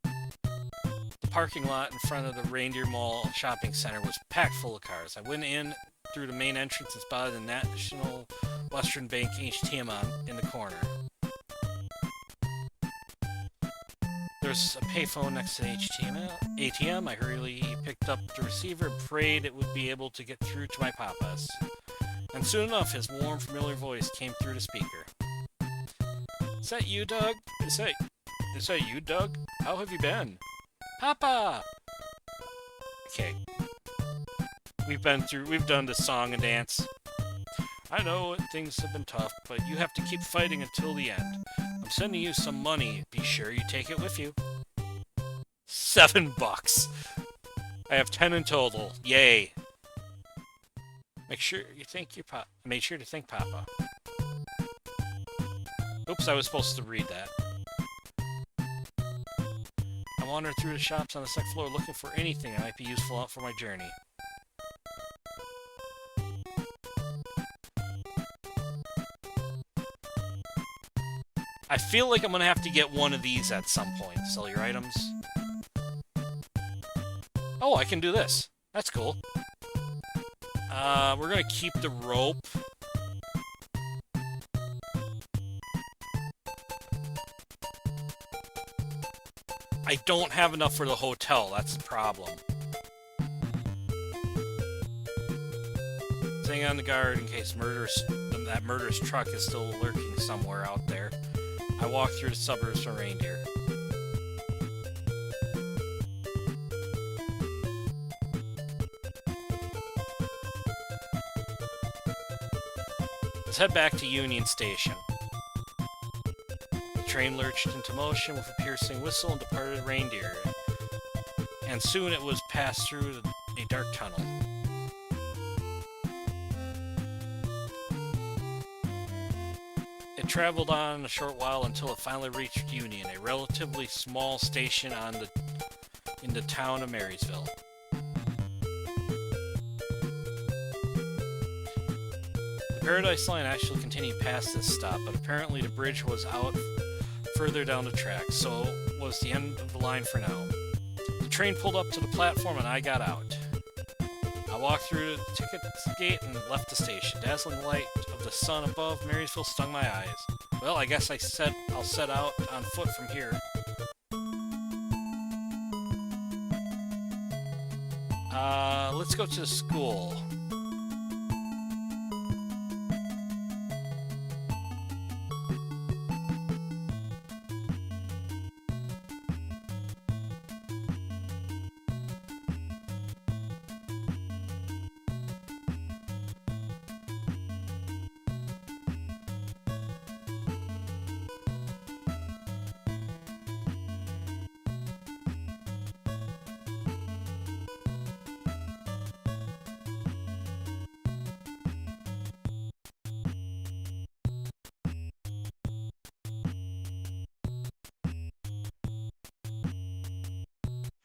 The parking lot in front of the Reindeer Mall shopping center was packed full of cars. I went in through the main entrance and spotted the National Western Bank ATM in the corner. There was a payphone next to the ATM. I hurriedly picked up the receiver and prayed it would be able to get through to my papa's. And soon enough, his warm, familiar voice came through the speaker. Is that you, Doug? Is that you, Doug? How have you been? Papa! Okay. We've done this song and dance. I know things have been tough, but you have to keep fighting until the end. I'm sending you some money. Be sure you take it with you. $7. I have 10 in total. Yay. Make sure to thank Papa. Oops, I was supposed to read that. I wandered through the shops on the second floor looking for anything that might be useful out for my journey. I feel like I'm gonna have to get one of these at some point. Sell your items. Oh, I can do this. That's cool. We're gonna keep the rope. I don't have enough for the hotel, that's the problem. Staying on the guard in case that murderous truck is still lurking somewhere out there. I walk through the suburbs from Reindeer. Let's head back to Union Station. The train lurched into motion with a piercing whistle and departed Reindeer, and soon it was passed through a dark tunnel. It traveled on a short while until it finally reached Union, a relatively small station in the town of Marysville. The Paradise Line actually continued past this stop, but apparently the bridge was out further down the track, so was the end of the line for now. The train pulled up to the platform and I got out. I walked through the ticket gate and left the station. Dazzling light of the sun above Marysville stung my eyes. Well, I guess I'll set out on foot from here. Let's go to the school.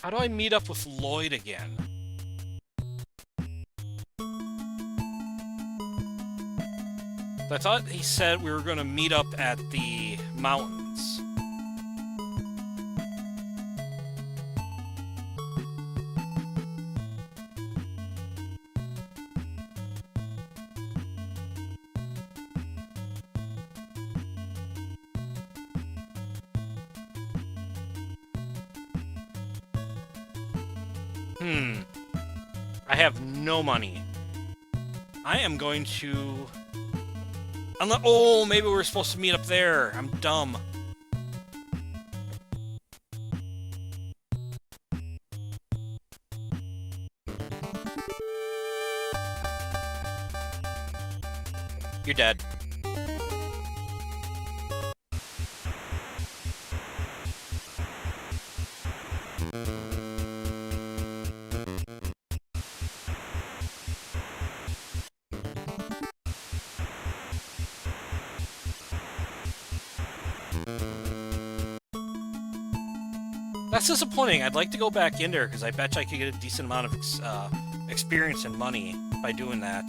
How do I meet up with Lloyd again? I thought he said we were going to meet up at the mountains. I have no money. I am going to... Oh, maybe we're supposed to meet up there. I'm dumb. You're dead. That's disappointing. I'd like to go back in there because I bet you I could get a decent amount of experience and money by doing that.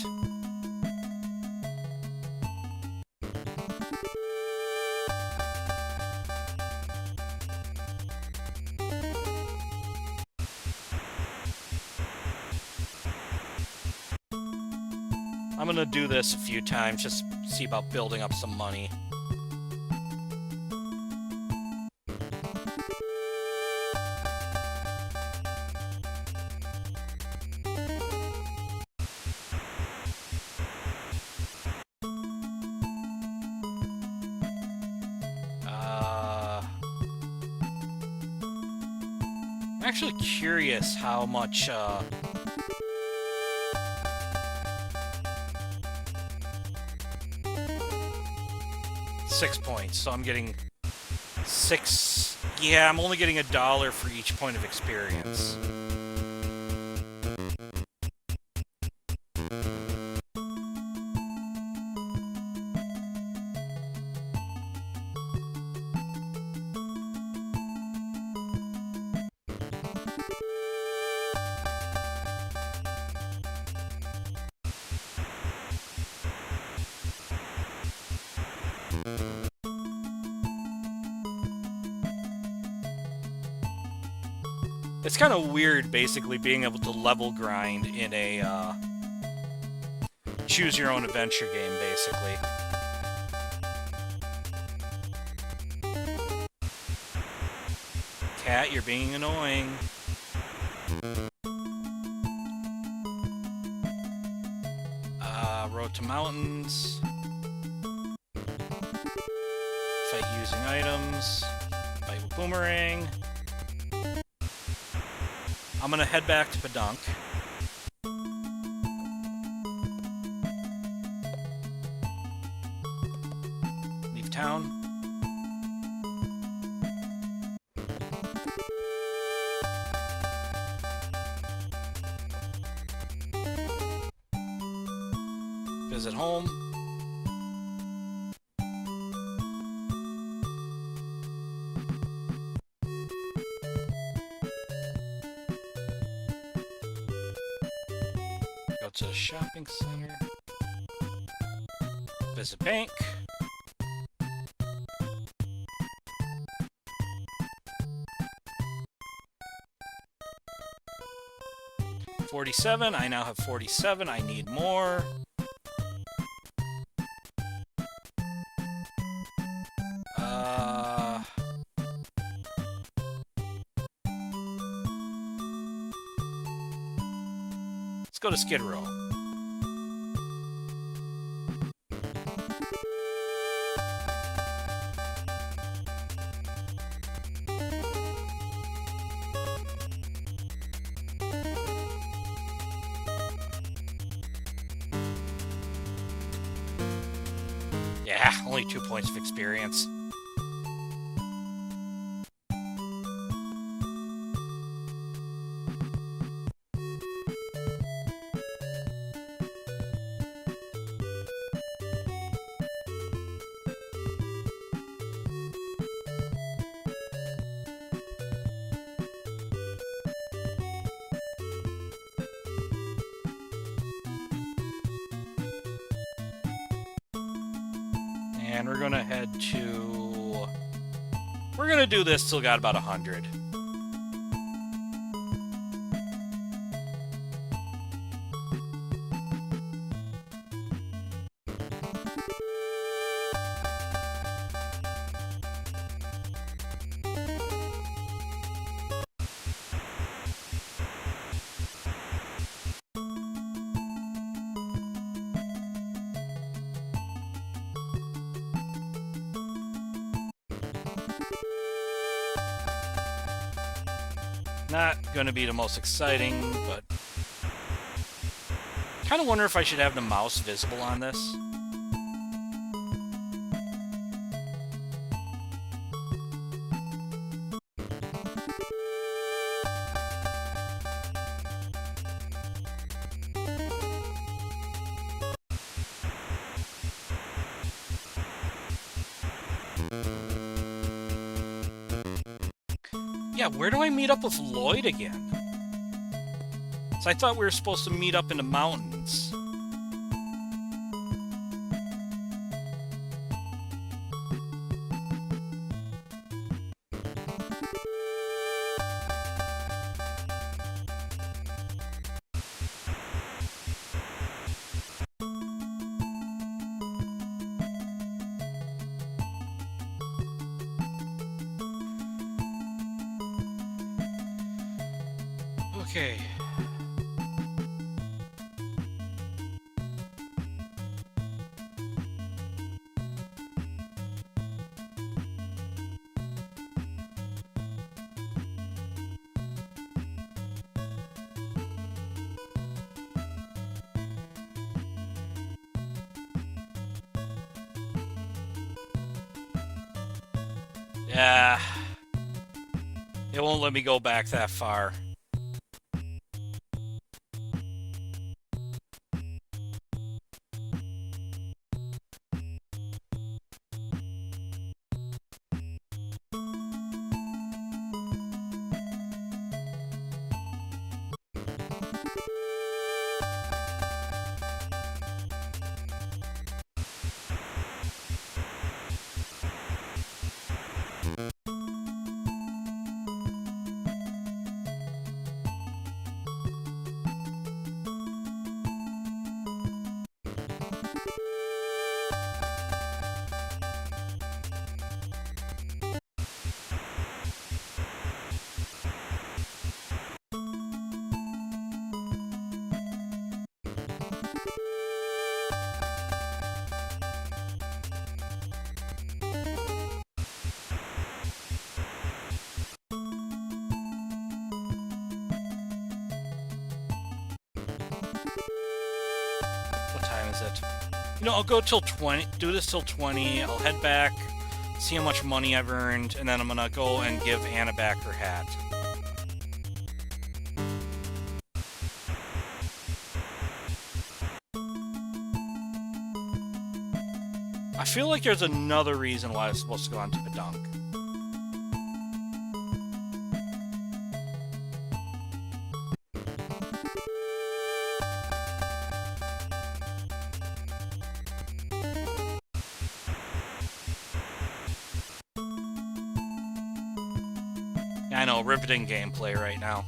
I'm gonna do this a few times, just see about building up some money. I'm actually curious how much, 6 points, so I'm getting 6... Yeah, I'm only getting $1 for each point of experience. It's kind of weird, basically, being able to level grind in a, choose-your-own-adventure game, basically. Cat, you're being annoying. Road to mountains. Fight using items. Fight with boomerang. I'm gonna head back to Pedunk. Leave town. Visit home. Go to the shopping center. Visit bank. $47. I now have 47. I need more. Let's go to Skid Row. Yeah, only 2 points of experience. And we're gonna head to... We're gonna do this till got about 100. Not gonna be the most exciting, but... Kinda wonder if I should have the mouse visible on this. Yeah, where do I meet up with Lloyd again? So I thought we were supposed to meet up in the mountains. Okay. Yeah. It won't let me go back that far. What time is it? You know, I'll go till 20, do this till 20, I'll head back, see how much money I've earned, and then I'm gonna go and give Anna back her hat. I feel like there's another reason why I was supposed to go on to Pedunk. I know, riveting gameplay right now.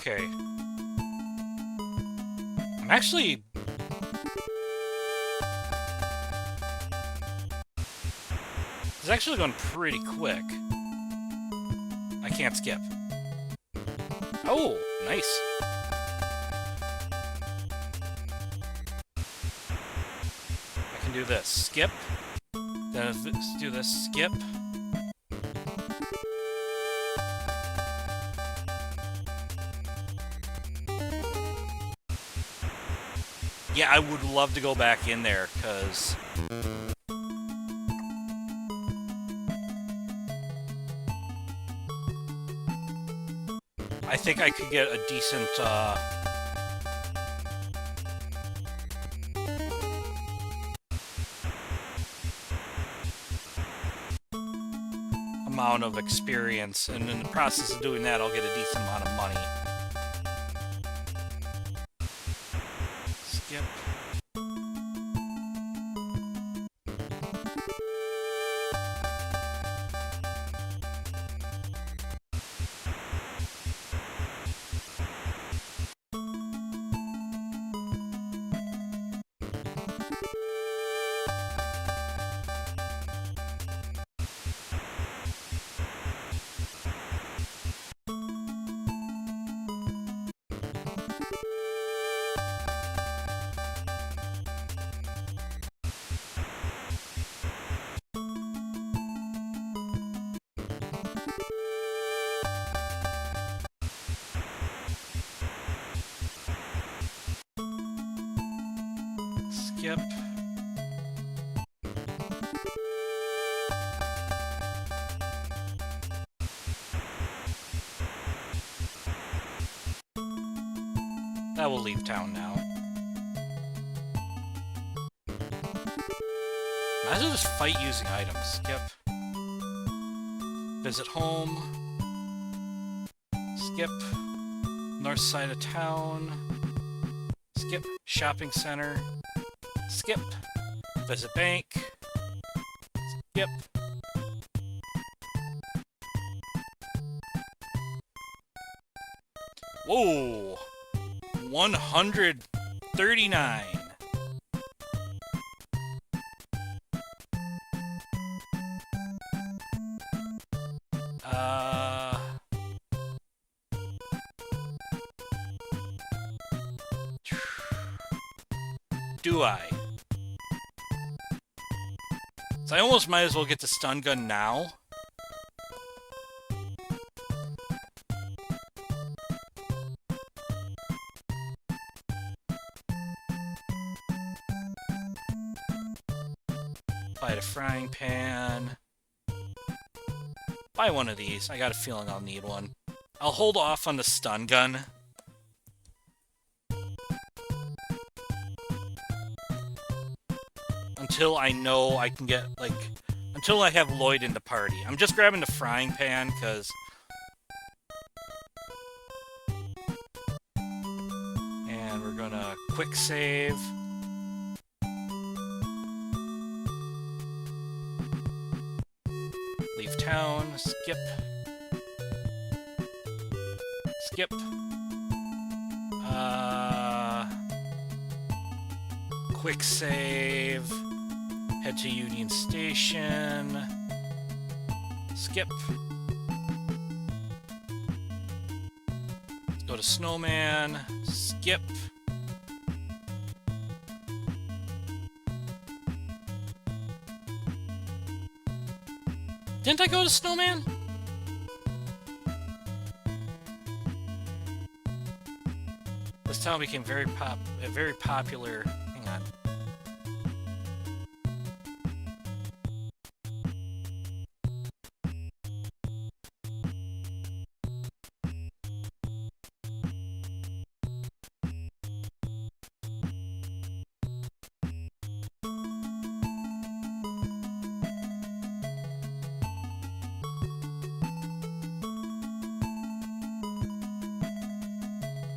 Okay. I'm actually... It's actually going pretty quick. I can't skip. Oh, nice. I can do this. Skip. Then do this. Skip. Yeah, I would love to go back in there, because... I think I could get a decent, amount of experience, and in the process of doing that, I'll get a decent amount of money. Skip. Skip. That will leave town now. Might as well just fight using items. Skip. Visit home. Skip. North side of town. Skip. Shopping center. Skip. Visit bank. Skip. Whoa! 139. do I? So I almost might as well get the stun gun now. Buy the frying pan. Buy one of these. I got a feeling I'll need one. I'll hold off on the stun gun. Until I know I can get, like... Until I have Lloyd in the party. I'm just grabbing the frying pan, because... And we're gonna quick save. Leave town. Skip. Skip. Quick save. Head to Union Station. Skip. Let's go to Snowman. Skip. Didn't I go to Snowman? This town became very popular. Hang on.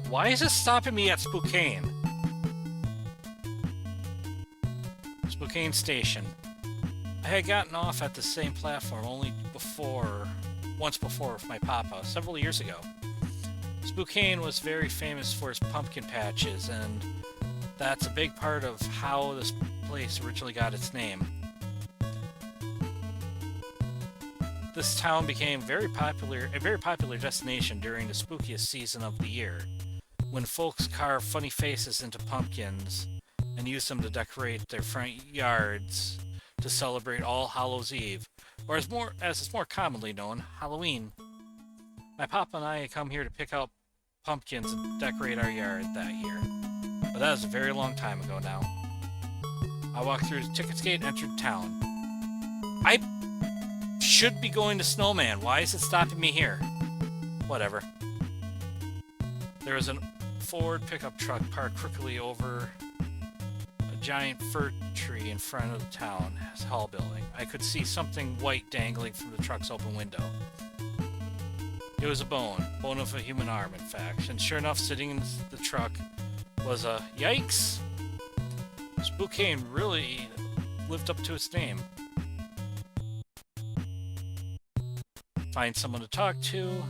Why is this stopping me at Spokane? Spokane Station. I had gotten off at the same platform once before with my papa, several years ago. Spokane was very famous for its pumpkin patches, and that's a big part of how this place originally got its name. This town became a very popular destination during the spookiest season of the year, when folks carve funny faces into pumpkins and use them to decorate their front yards to celebrate All Hallows Eve, or as it's more commonly known, Halloween. My papa and I had come here to pick out pumpkins and decorate our yard that year, but that was a very long time ago now. I walked through the tickets gate and entered town. I should be going to Snowman. Why is it stopping me here? Whatever. There was a Ford pickup truck parked crookedly over a giant fir tree in front of the town's hall building. I could see something white dangling from the truck's open window. It was a bone of a human arm, in fact, and sure enough, sitting in the truck was a... Yikes! Spokane really lived up to its name. Find someone to talk to.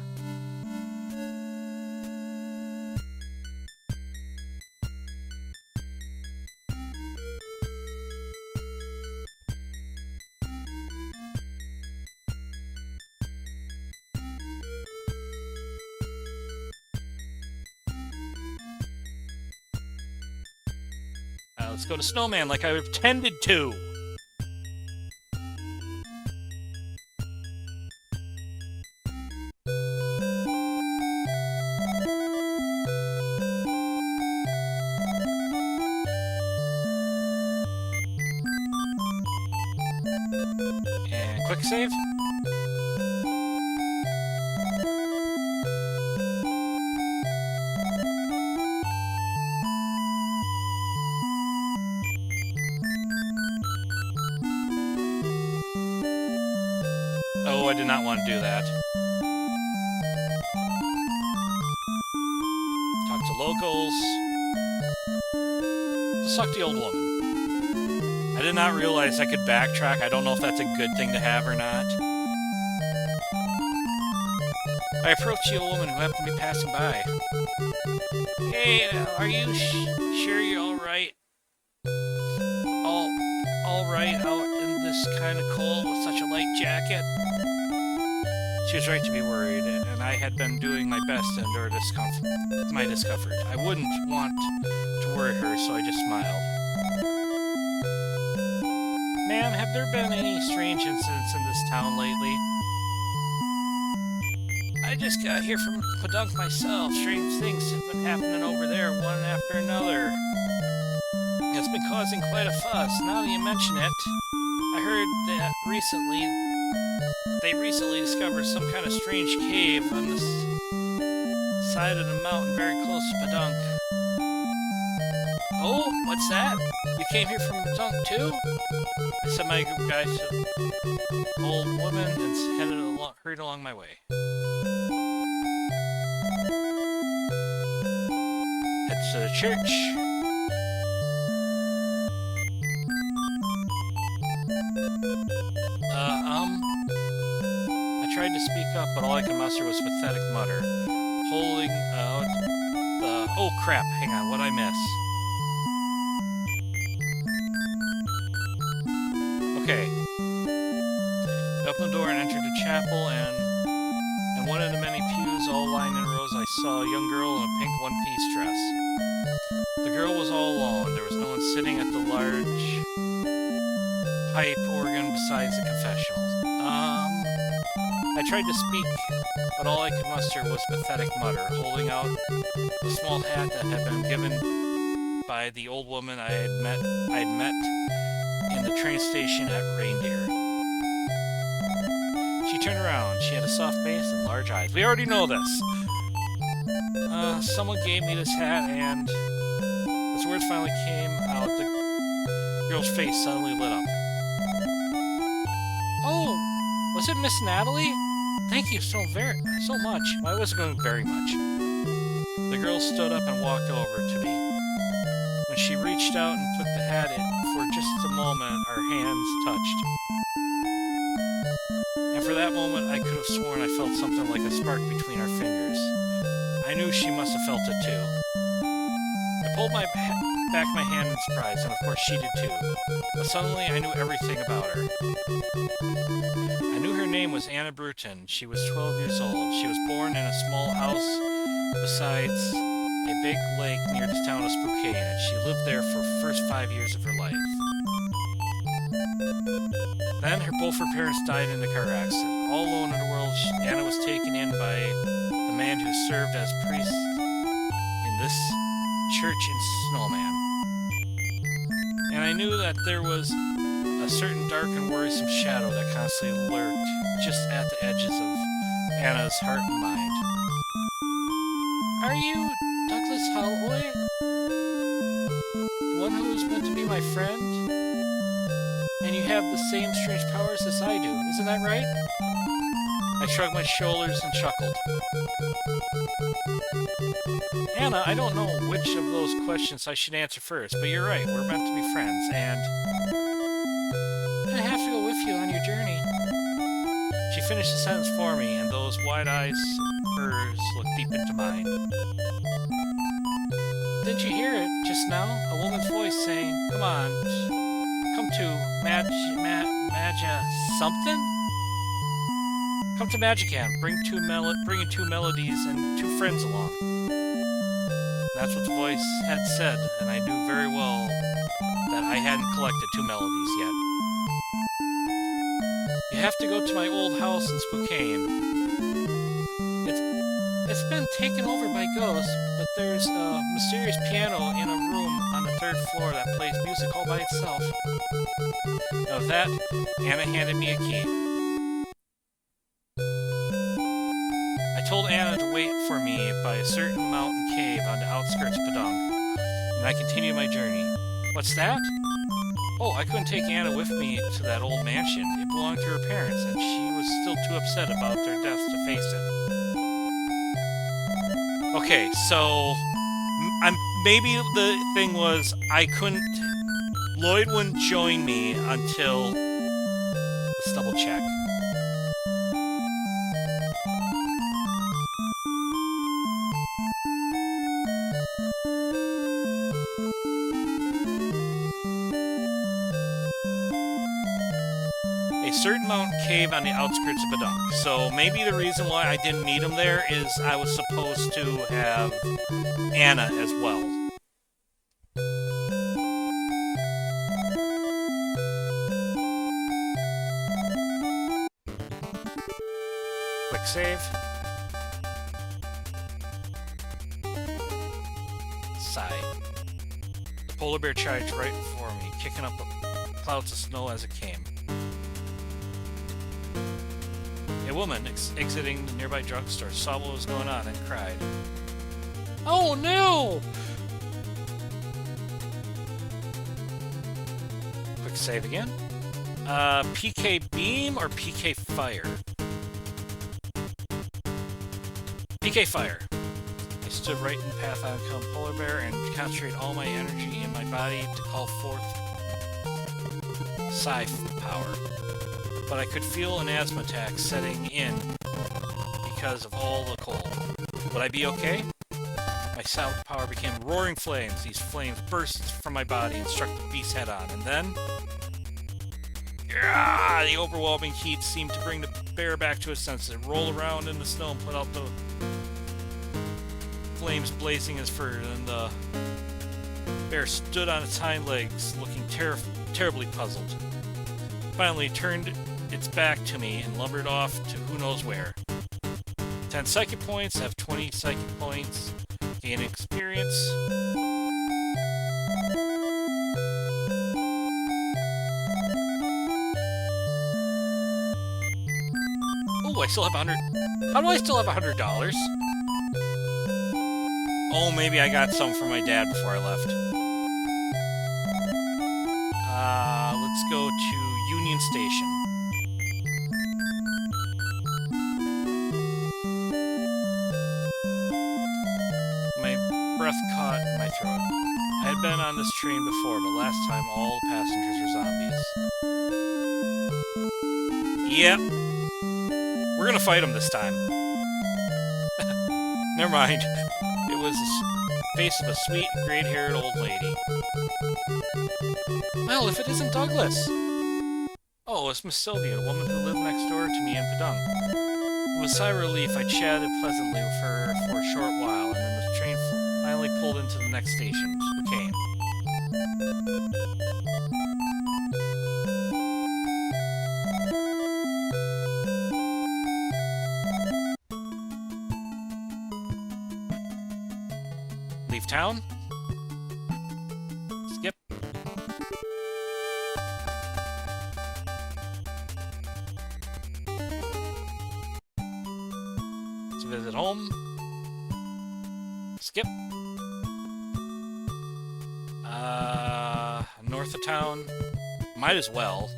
Let's go to Snowman like I intended to. And quick save. Oh, I did not want to do that. Talk to locals. Suck the old woman. I did not realize I could backtrack. I don't know if that's a good thing to have or not. I approached the old woman who happened to be passing by. Hey, are you sure you're alright? Alright out in this kind of cold with such a light jacket? She was right to be worried, and I had been doing my best to endure my discomfort. I wouldn't want to worry her, so I just smiled. Ma'am, have there been any strange incidents in this town lately? I just got here from Padunk myself. Strange things have been happening over there, one after another. It's been causing quite a fuss. Now that you mention it, I heard that they recently discovered some kind of strange cave on this side of the mountain very close to Padunk. Oh, what's that? You came here from Padunk too? I said my group guys to an old woman and hurried along my way. Head to the church. I tried to speak up, but all I could muster was a pathetic mutter, holding out the... Oh crap, hang on, what'd I miss? Okay. I opened the door and entered the chapel, and in one of the many pews all lined in rows, I saw a young girl in a pink one-piece dress. The girl was all alone. There was no one sitting at the large pipe organ besides the confessional. I tried to speak, but all I could muster was a pathetic mutter, holding out the small hat that had been given by the old woman I had met in the train station at Reindeer. She turned around. She had a soft face and large eyes. We already know this. Someone gave me this hat, and as words finally came out, the girl's face suddenly lit up. Oh, was it Miss Natalie? Thank you so much. Well, I wasn't going very much. The girl stood up and walked over to me. When she reached out and took the hat, for just a moment, our hands touched. And for that moment, I could have sworn I felt something like a spark between our fingers. I knew she must have felt it too. I pulled back my hand in surprise, and of course she did too. But suddenly, I knew everything about her. I knew her name was Anna Bruton. She was 12 years old. She was born in a small house besides a big lake near the town of Spokane, and she lived there for the first 5 years of her life. Then both her parents died in a car accident. All alone in the world, Anna was taken in by the man who served as priest in this church in Snowman. And I knew that there was a certain dark and worrisome shadow that constantly lurked just at the edges of Anna's heart and mind. Are you Douglas Holloway? The one who's meant to be my friend? And you have the same strange powers as I do, isn't that right? I shrugged my shoulders and chuckled. Anna, I don't know which of those questions I should answer first, but you're right, we're meant to be friends, and I have to go with you on your journey. She finished the sentence for me, and those wide eyes of hers looked deep into mine. Didn't you hear it just now? A woman's voice saying, come on, come to Magia something? Come to Magican, bring two melodies and two friends along. That's what the voice had said, and I knew very well that I hadn't collected two melodies yet. You have to go to my old house in Spokane. It's been taken over by ghosts, but there's a mysterious piano in a room on the 3rd floor that plays music all by itself. Of that, Anna handed me a key. I told Anna to wait for me by a certain mountain cave on the outskirts of Padang, and I continued my journey. What's that? Oh, I couldn't take Anna with me to that old mansion. It belonged to her parents, and she was still too upset about their deaths to face it. Okay, so maybe the thing was Lloyd wouldn't join me until... Let's double check. A certain mountain cave on the outskirts of Badunk. So maybe the reason why I didn't meet him there is I was supposed to have Anna as well. Quick save. Sigh. The polar bear charged right for me, kicking up clouds of snow as it came. A woman exiting the nearby drugstore saw what was going on and cried. Oh no! Quick save again. PK beam or PK fire? PK fire. I stood right in the path of the polar bear and concentrated all my energy in my body to call forth psi power. But I could feel an asthma attack setting in because of all the cold. Would I be okay? My sound power became roaring flames. These flames burst from my body and struck the beast head on, and then... yeah, the overwhelming heat seemed to bring the bear back to his senses. It rolled around in the snow and put out the flames blazing his fur, and the bear stood on its hind legs, looking terribly puzzled. Finally turned its back to me and lumbered off to who knows where. 10 psychic points, have 20 psychic points, gain experience. Oh, I still have 100. How do I still have $100? Oh, maybe I got some from my dad before I left. Let's go to Union Station. My breath caught in my throat. I had been on this train before, but last time all the passengers were zombies. Yep. We're gonna fight them this time. Never mind. It was the face of a sweet, gray-haired old lady. Well, if it isn't Douglas! Oh, it's Miss Sylvia, a woman who lived next door to me in Padung. With a sigh of relief, I chatted pleasantly with her for a short while, and then the train finally pulled into the next station. We came. Leave town. Skip. Let's visit home. Skip. North of town. Might as well.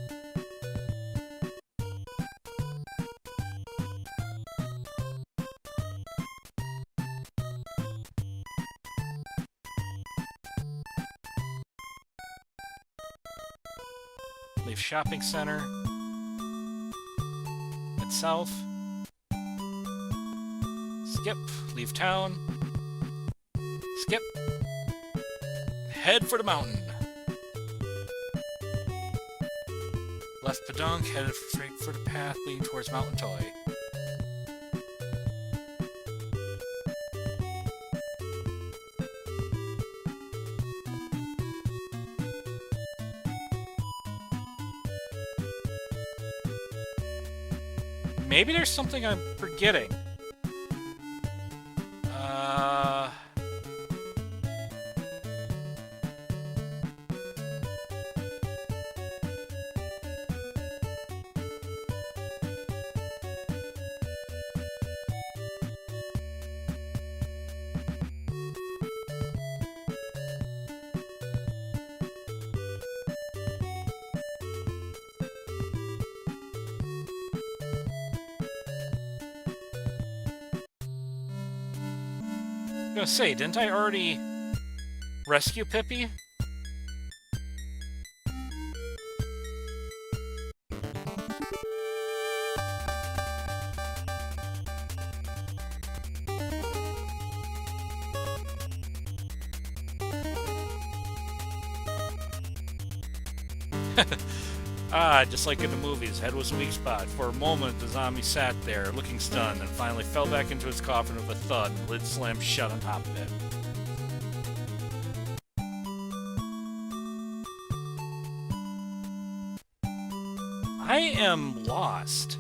Leave shopping center. Head south. Skip. Leave town. Skip. Head for the mountain. Left Padunk, headed straight for the path leading towards Mountain Toy. Maybe there's something I'm forgetting. I was gonna say, didn't I already rescue Pippi? Just like in the movies, head was a weak spot. For a moment, the zombie sat there, looking stunned, and finally fell back into its coffin with a thud, and the lid slammed shut on top of it. I am lost.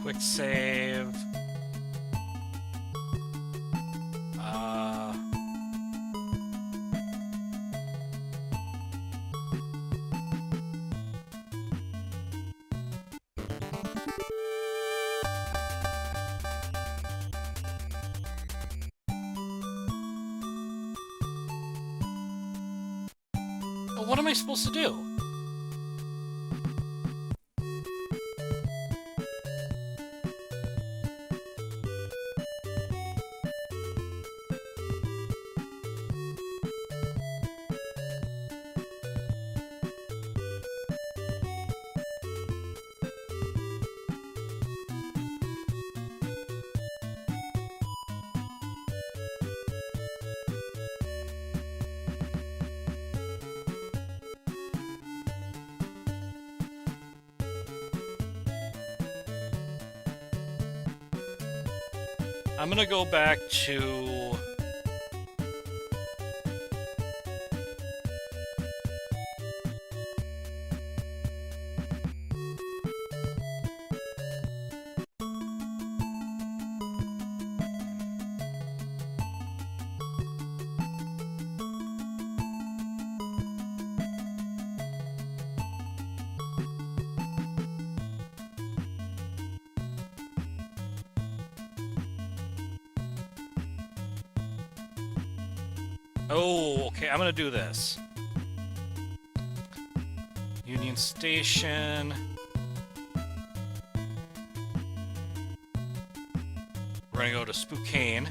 Quick save. But what am I supposed to do? I'm gonna go back to... Oh, okay, I'm gonna do this. Union Station. We're gonna go to Spokane.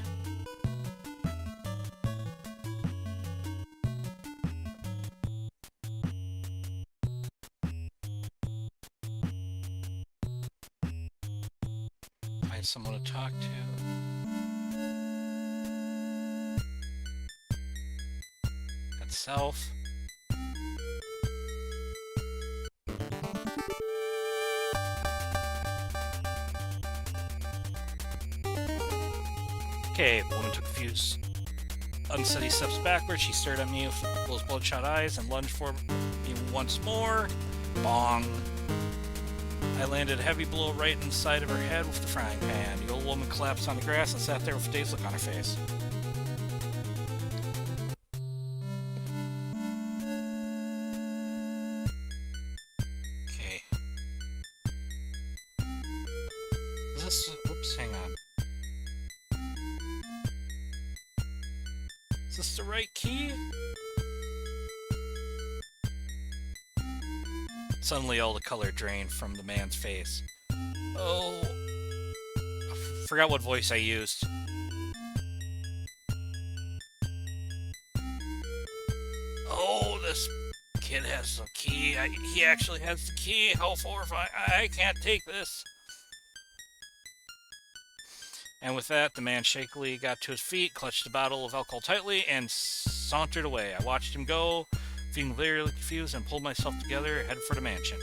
Find someone to talk to. South. Okay, the woman took a few unsteady steps backward. She stared at me with those bloodshot eyes and lunged for me once more. Bong. I landed a heavy blow right in the side of her head with the frying pan. The old woman collapsed on the grass and sat there with a dazed look on her face. Oops, hang on. Is this the right key? Suddenly all the color drained from the man's face. Oh... I forgot what voice I used. Oh, this kid has the key. He actually has the key. How horrifying. I can't take this. And with that, the man shakily got to his feet, clutched a bottle of alcohol tightly, and sauntered away. I watched him go, feeling very confused, and pulled myself together, headed for the mansion.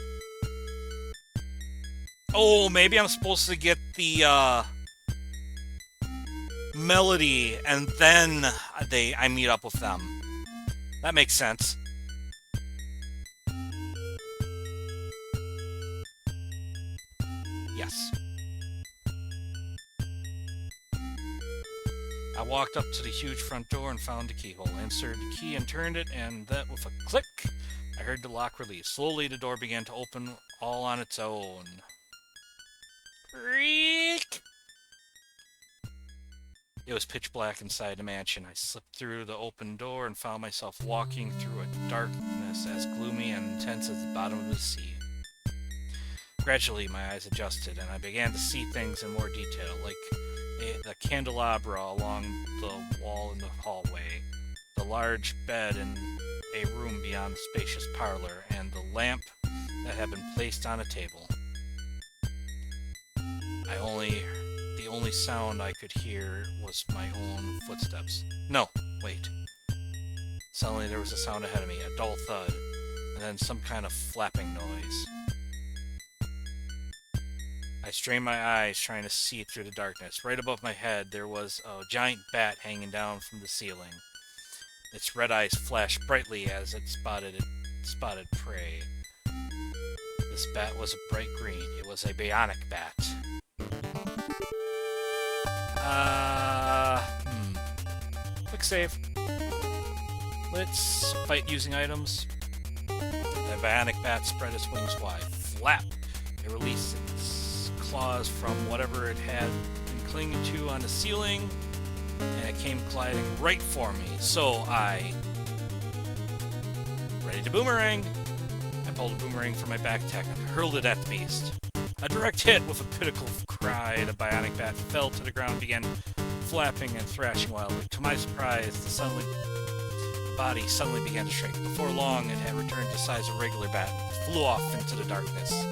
Oh, maybe I'm supposed to get the, melody, and then I meet up with them. That makes sense. Yes. I walked up to the huge front door and found the keyhole. I inserted the key and turned it, and that with a click, I heard the lock release. Slowly, the door began to open all on its own. Creak! It was pitch black inside the mansion. I slipped through the open door and found myself walking through a darkness as gloomy and intense as the bottom of the sea. Gradually, my eyes adjusted, and I began to see things in more detail, like the candelabra along the wall in the hallway, the large bed in a room beyond the spacious parlor, and the lamp that had been placed on a table. The only sound I could hear was my own footsteps. No, wait. Suddenly there was a sound ahead of me, a dull thud, and then some kind of flapping noise. I strained my eyes, trying to see through the darkness. Right above my head, there was a giant bat hanging down from the ceiling. Its red eyes flashed brightly as it spotted prey. This bat was a bright green. It was a bionic bat. Uh, hmm. Quick save. Let's fight using items. The bionic bat spread its wings wide. Flap! It released its claws from whatever it had been clinging to on the ceiling, and it came gliding right for me. So I... Ready to boomerang! I pulled a boomerang from my backpack and hurled it at the beast. A direct hit with a pitiful cry, the bionic bat fell to the ground and began flapping and thrashing wildly. To my surprise, the body suddenly began to shrink. Before long, it had returned to the size of a regular bat and flew off into the darkness.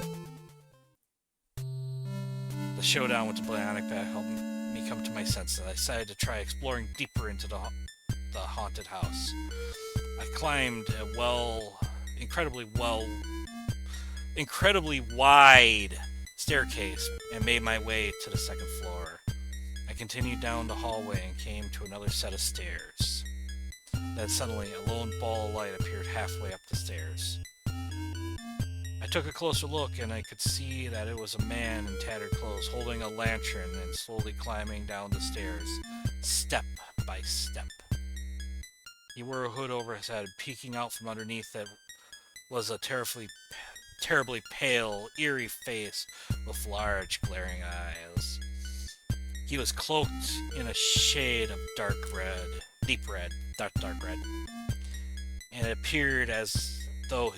The showdown with the bionic bat helped me come to my senses. I decided to try exploring deeper into the haunted house. I climbed a incredibly wide staircase and made my way to the second floor. I continued down the hallway and came to another set of stairs. Then suddenly, a lone ball of light appeared halfway up the stairs. I took a closer look and I could see that it was a man in tattered clothes holding a lantern and slowly climbing down the stairs, step by step. He wore a hood over his head. Peeking out from underneath it was a terribly pale, eerie face with large, glaring eyes. He was cloaked in a shade of dark red, dark red, and it appeared as though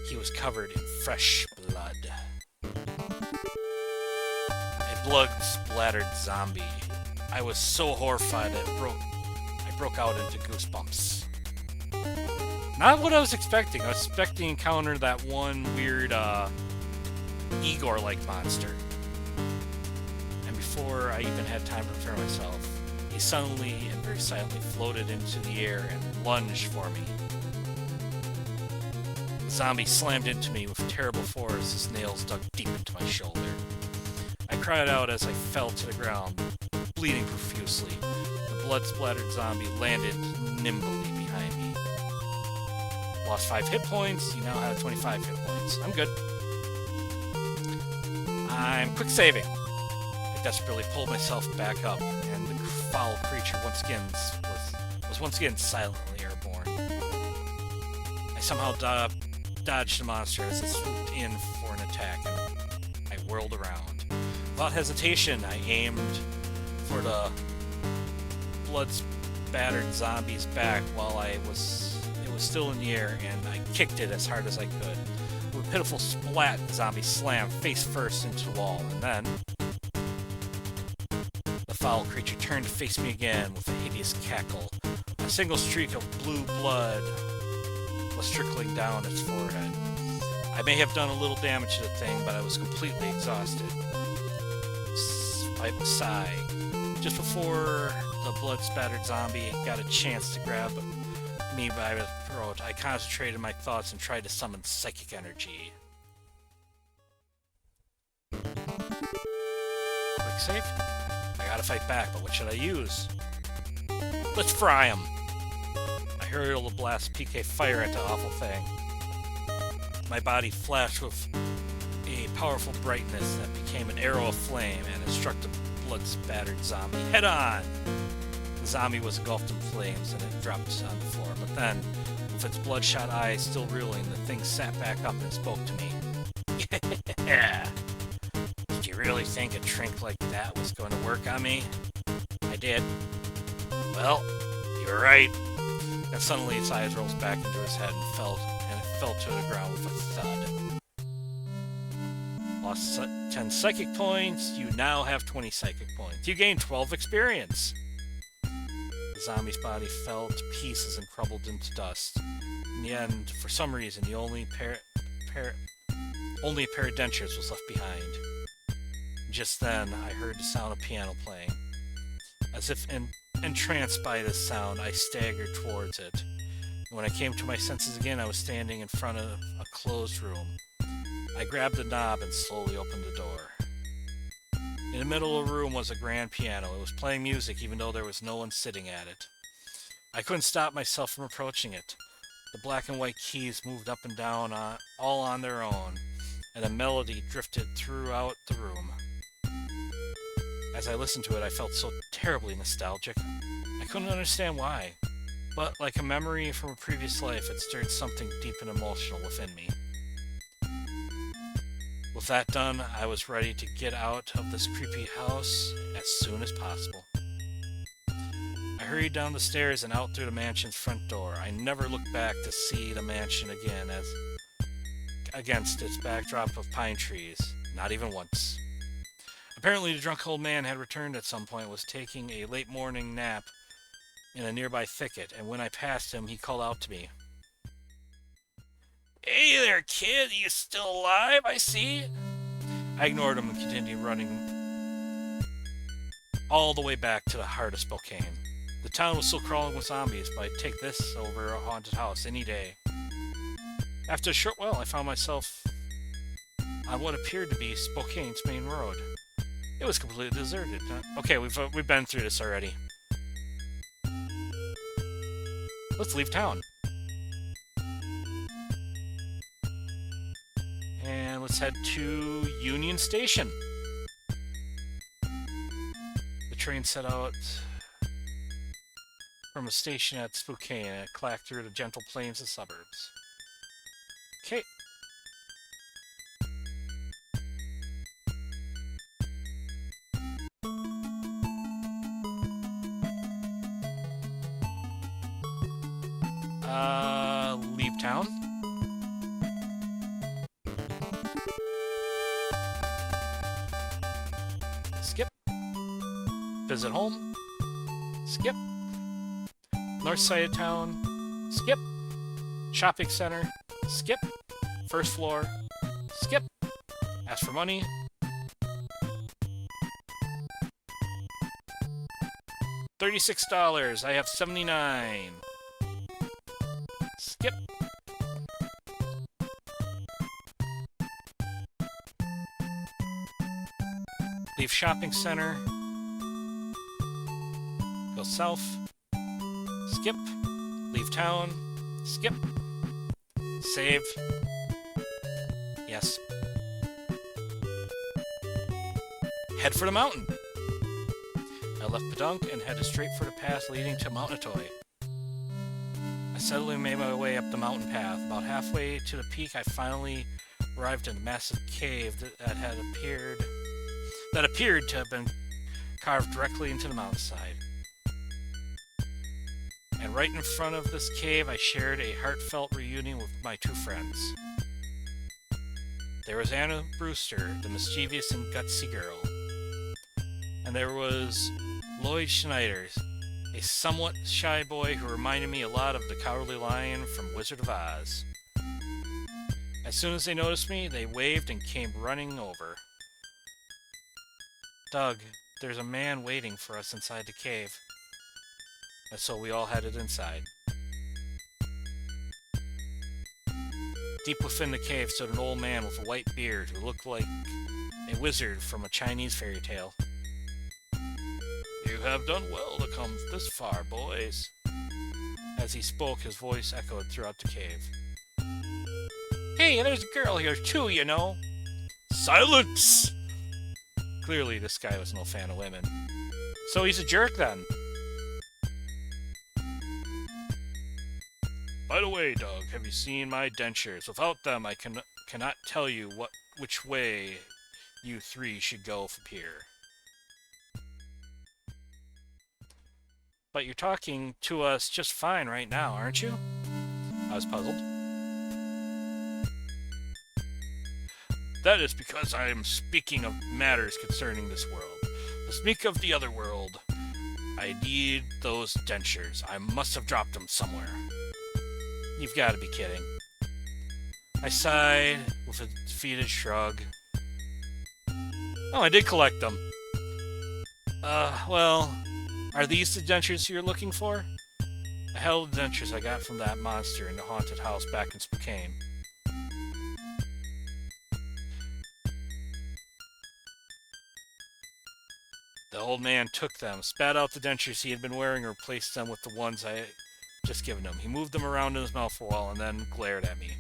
he was covered in fresh blood. A blood-splattered zombie. I was so horrified that I broke out into goosebumps. Not what I was expecting. I was expecting to encounter that one weird, Igor-like monster. And before I even had time to prepare myself, he suddenly and very silently floated into the air and lunged for me. The zombie slammed into me with terrible force, his nails dug deep into my shoulder. I cried out as I fell to the ground, bleeding profusely. The blood-splattered zombie landed nimbly behind me. Lost 5 hit points. You now have 25 hit points. I'm good. I'm quick saving. I desperately pulled myself back up, and the foul creature was once again silently airborne. I somehow dodged the monster as it swooped in for an attack, and I whirled around. Without hesitation, I aimed for the blood-spattered zombie's back while it was still in the air, and I kicked it as hard as I could. With a pitiful splat, the zombie slammed face first into the wall, and then the foul creature turned to face me again with a hideous cackle. A single streak of blue blood was trickling down its forehead. I may have done a little damage to the thing, but I was completely exhausted. I was sighing. Just before the blood-spattered zombie got a chance to grab me by the throat, I concentrated my thoughts and tried to summon psychic energy. Quick save. I gotta fight back, but what should I use? Let's fry him! I hurled a blast of PK fire at the awful thing. My body flashed with a powerful brightness that became an arrow of flame, and it struck the blood-spattered zombie head on! The zombie was engulfed in flames, and it dropped on the floor. But then, with its bloodshot eyes still reeling, the thing sat back up and spoke to me. Yeah. Did you really think a trick like that was going to work on me? I did. Well, you were right. And suddenly its eyes rose back into his head and it fell to the ground with a thud. Lost 10 psychic points. You now have 20 psychic points. You gained 12 experience. The zombie's body fell to pieces and crumbled into dust. In the end, for some reason, the only pair of dentures was left behind. Just then, I heard the sound of piano playing. As if entranced by this sound, I staggered towards it. When I came to my senses again, I was standing in front of a closed room. I grabbed the knob and slowly opened the door. In the middle of the room was a grand piano. It was playing music even though there was no one sitting at it. I couldn't stop myself from approaching it. The black and white keys moved up and down all on their own, and a melody drifted throughout the room. As I listened to it, I felt so terribly nostalgic. I couldn't understand why, but like a memory from a previous life, it stirred something deep and emotional within me. With that done, I was ready to get out of this creepy house as soon as possible. I hurried down the stairs and out through the mansion's front door. I never looked back to see the mansion again as against its backdrop of pine trees, not even once. Apparently, the drunk old man had returned at some point, was taking a late morning nap in a nearby thicket, and when I passed him, he called out to me. "Hey there, kid, you still alive, I see?" I ignored him and continued running all the way back to the heart of Spokane. The town was still crawling with zombies, but I'd take this over a haunted house any day. After a short while, I found myself on what appeared to be Spokane's main road. It was completely deserted. Okay, we've been through this already. Let's leave town. And let's head to Union Station. The train set out from a station at Spokane and it clacked through the gentle plains of suburbs. Okay. Leave town. Skip. Visit home. Skip. North side of town. Skip. Shopping center. Skip. First floor. Skip. Ask for money. $36. I have 79. Skip. Leave shopping center. Go south. Skip. Leave town. Skip. Save. Yes. Head for the mountain. I left Bedunk and headed straight for the path leading to Mount Natoy. I steadily made my way up the mountain path. About halfway to the peak, I finally arrived in a massive cave that appeared to have been carved directly into the mountainside. And right in front of this cave, I shared a heartfelt reunion with my two friends. There was Anna Brewster, the mischievous and gutsy girl. And there was Lloyd Schneider, a somewhat shy boy who reminded me a lot of the Cowardly Lion from Wizard of Oz. As soon as they noticed me, they waved and came running over. "Doug, there's a man waiting for us inside the cave." And so we all headed inside. Deep within the cave stood an old man with a white beard who looked like a wizard from a Chinese fairy tale. "You have done well to come this far, boys." As he spoke, his voice echoed throughout the cave. "Hey, there's a girl here too, you know." "Silence!" Clearly, this guy was no fan of women. "So he's a jerk, then." "By the way, Doug, have you seen my dentures? Without them, I cannot tell you which way you three should go from here." "But you're talking to us just fine right now, aren't you?" I was puzzled. "That is because I am speaking of matters concerning this world. To speak of the other world, I need those dentures. I must have dropped them somewhere." "You've got to be kidding." I sighed with a defeated shrug. "Oh, I did collect them." Well, are these the dentures you're looking for?" I held the dentures I got from that monster in the haunted house back in Spokane. The old man took them, spat out the dentures he had been wearing, and replaced them with the ones I had just given him. He moved them around in his mouth for a while and then glared at me.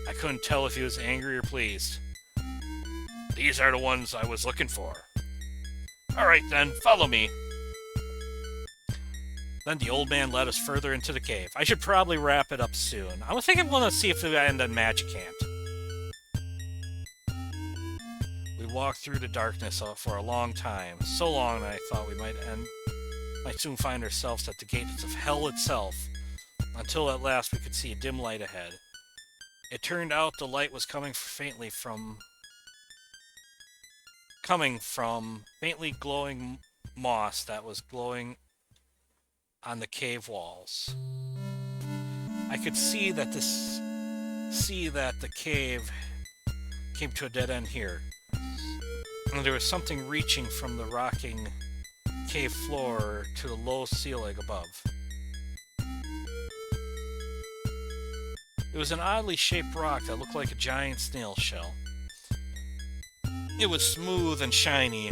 I couldn't tell if he was angry or pleased. "These are the ones I was looking for. Alright then, follow me. Then the old man led us further into the cave. I should probably wrap it up soon. I was thinking, want to see if we end on Magic Hand. We walked through the darkness for a long time. So long that I thought we might soon find ourselves at the gates of hell itself, until at last we could see a dim light ahead. It turned out the light was coming from faintly glowing moss that was glowing on the cave walls. I could see that the cave came to a dead end here, and there was something reaching from the rocking cave floor to the low ceiling above. It was an oddly shaped rock that looked like a giant snail shell. It was smooth and shiny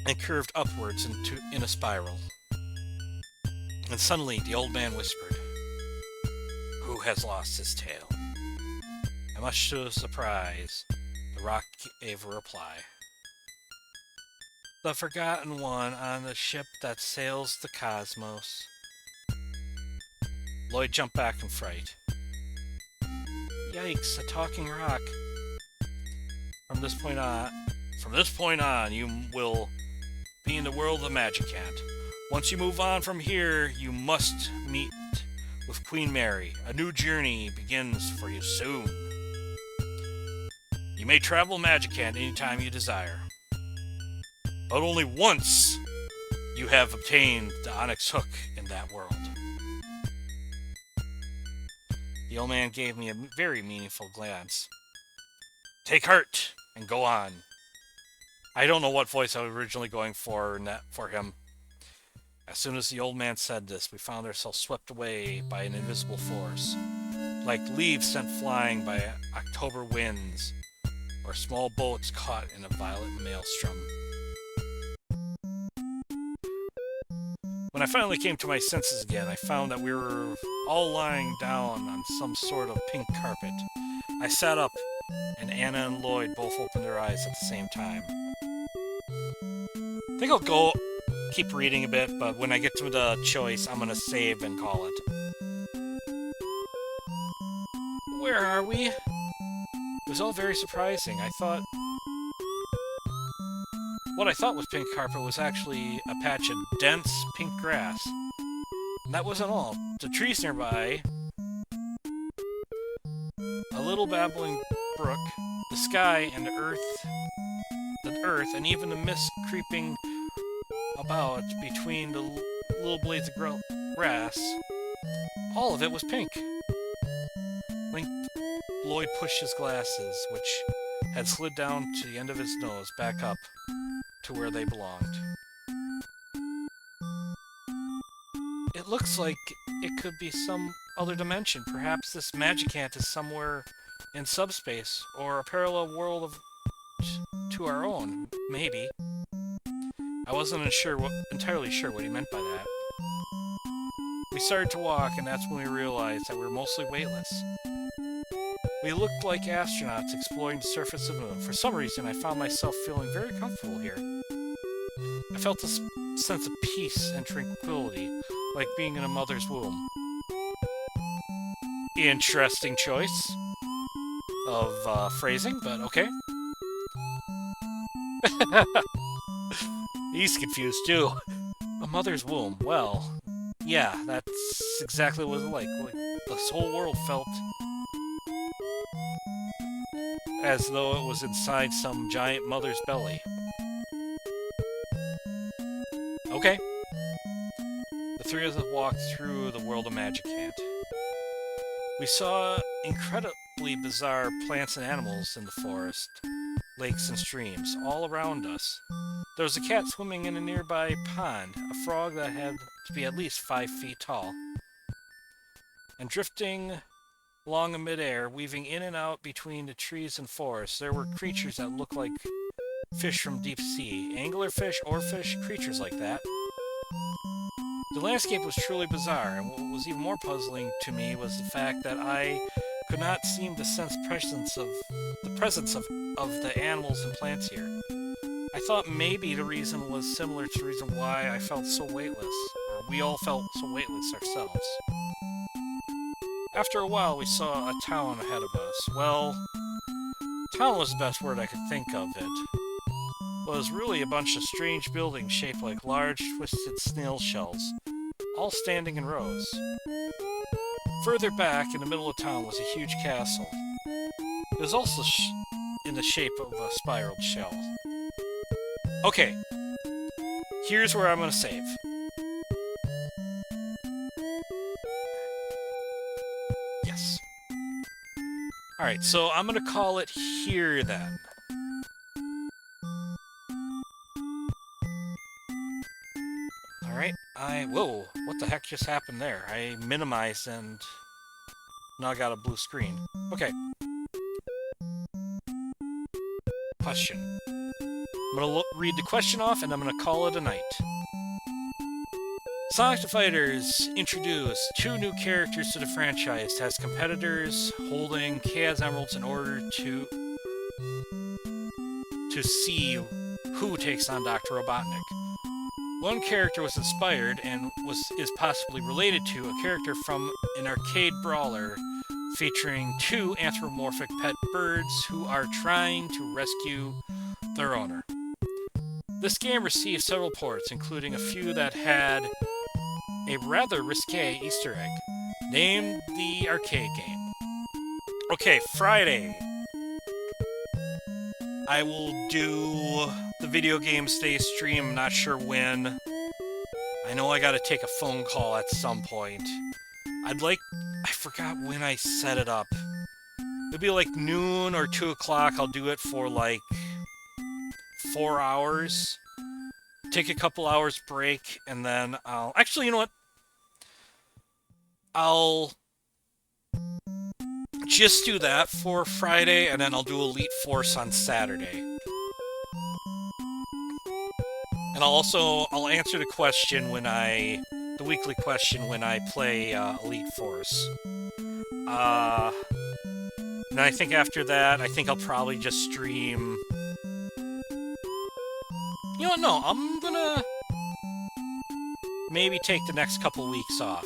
and curved upwards in a spiral. And suddenly the old man whispered, "Who has lost his tail?" And much to his surprise, the rock gave a reply. "The forgotten one on the ship that sails the cosmos." Lloyd jumped back in fright. Yikes, a talking rock. From this point on, you will be in the world of the Magic Hand. Once you move on from here, you must meet with Queen Mary. A new journey begins for you soon. You may travel Magic Hand anytime you desire, but only once you have obtained the Onyx Hook in that world. The old man gave me a very meaningful glance. Take heart and go on. I don't know what voice I was originally going for him. As soon as the old man said this, we found ourselves swept away by an invisible force, like leaves sent flying by October winds, or small boats caught in a violent maelstrom. When I finally came to my senses again, I found that we were all lying down on some sort of pink carpet. I sat up, and Anna and Lloyd both opened their eyes at the same time. I think I'll keep reading a bit, but when I get to the choice, I'm gonna save and call it. Where are we? It was all very surprising. What I thought was pink carpet was actually a patch of dense pink grass. And that wasn't all. The trees nearby, a little babbling brook, the sky and the earth, and even the mist creeping about between the little blades of grass, all of it was pink. Lloyd pushed his glasses, which had slid down to the end of his nose, back up to where they belonged. It looks like it could be some other dimension. Perhaps this Magic Hand is somewhere in subspace, or a parallel world to our own. Maybe. I wasn't entirely sure what he meant by that. We started to walk, and that's when we realized that we were mostly weightless. We looked like astronauts exploring the surface of the moon. For some reason, I found myself feeling very comfortable here. I felt a sense of peace and tranquility, like being in a mother's womb. Interesting choice of phrasing, but okay. He's confused too. A mother's womb. Well, yeah, that's exactly what it was like. This whole world felt as though it was inside some giant mother's belly. Okay. The three of us walked through the world of Magic Hand. We saw incredibly bizarre plants and animals in the forest, lakes and streams, all around us. There was a cat swimming in a nearby pond, a frog that had to be at least 5 feet tall. And drifting along in midair, weaving in and out between the trees and forests, there were creatures that looked like fish from deep sea. Anglerfish, oarfish, creatures like that. The landscape was truly bizarre, and what was even more puzzling to me was the fact that I could not seem to sense the presence of the animals and plants here. I thought maybe the reason was similar to the reason why I felt so weightless, or we all felt so weightless ourselves. After a while, we saw a town ahead of us. Well, town was the best word I could think of. It was really a bunch of strange buildings shaped like large, twisted snail shells, all standing in rows. Further back, in the middle of town, was a huge castle. It was also in the shape of a spiraled shell. Okay, here's where I'm going to save. Yes. Alright, so I'm going to call it here then. Alright, whoa, what the heck just happened there? I minimized and now I got a blue screen. Okay. Question. I'm going to read the question off and I'm going to call it a night. Sonic the Fighters introduced 2 new characters to the franchise as competitors holding Chaos Emeralds in order to see who takes on Dr. Robotnik. One character was inspired and is possibly related to a character from an arcade brawler featuring 2 anthropomorphic pet birds who are trying to rescue their owner. This game received several ports, including a few that had a rather risque Easter egg. Name the arcade game. Okay, Friday. I will do the video games day stream, I'm not sure when. I know I gotta take a phone call at some point. I forgot when I set it up. It'll be like noon or 2 o'clock, I'll do it for like 4 hours. Take a couple hours break, and then I'll... Actually, you know what? I'll just do that for Friday, and then I'll do Elite Force on Saturday. And I'll answer the question the weekly question when I play Elite Force. And I think after that, I think I'll probably just stream... You know what, no, I'm gonna maybe take the next couple weeks off.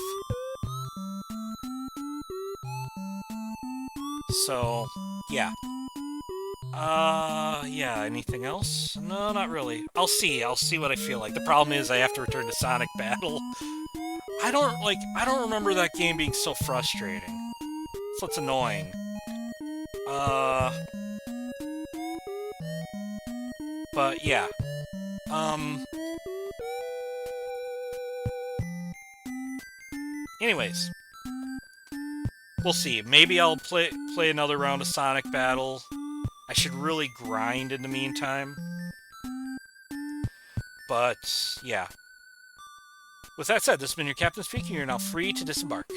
So, yeah. Yeah, anything else? No, not really. I'll see what I feel like. The problem is I have to return to Sonic Battle. I don't remember that game being so frustrating. So it's annoying. But yeah. Anyways. We'll see. Maybe I'll play another round of Sonic Battle. I should really grind in the meantime. But, yeah. With that said, this has been your captain speaking. You're now free to disembark.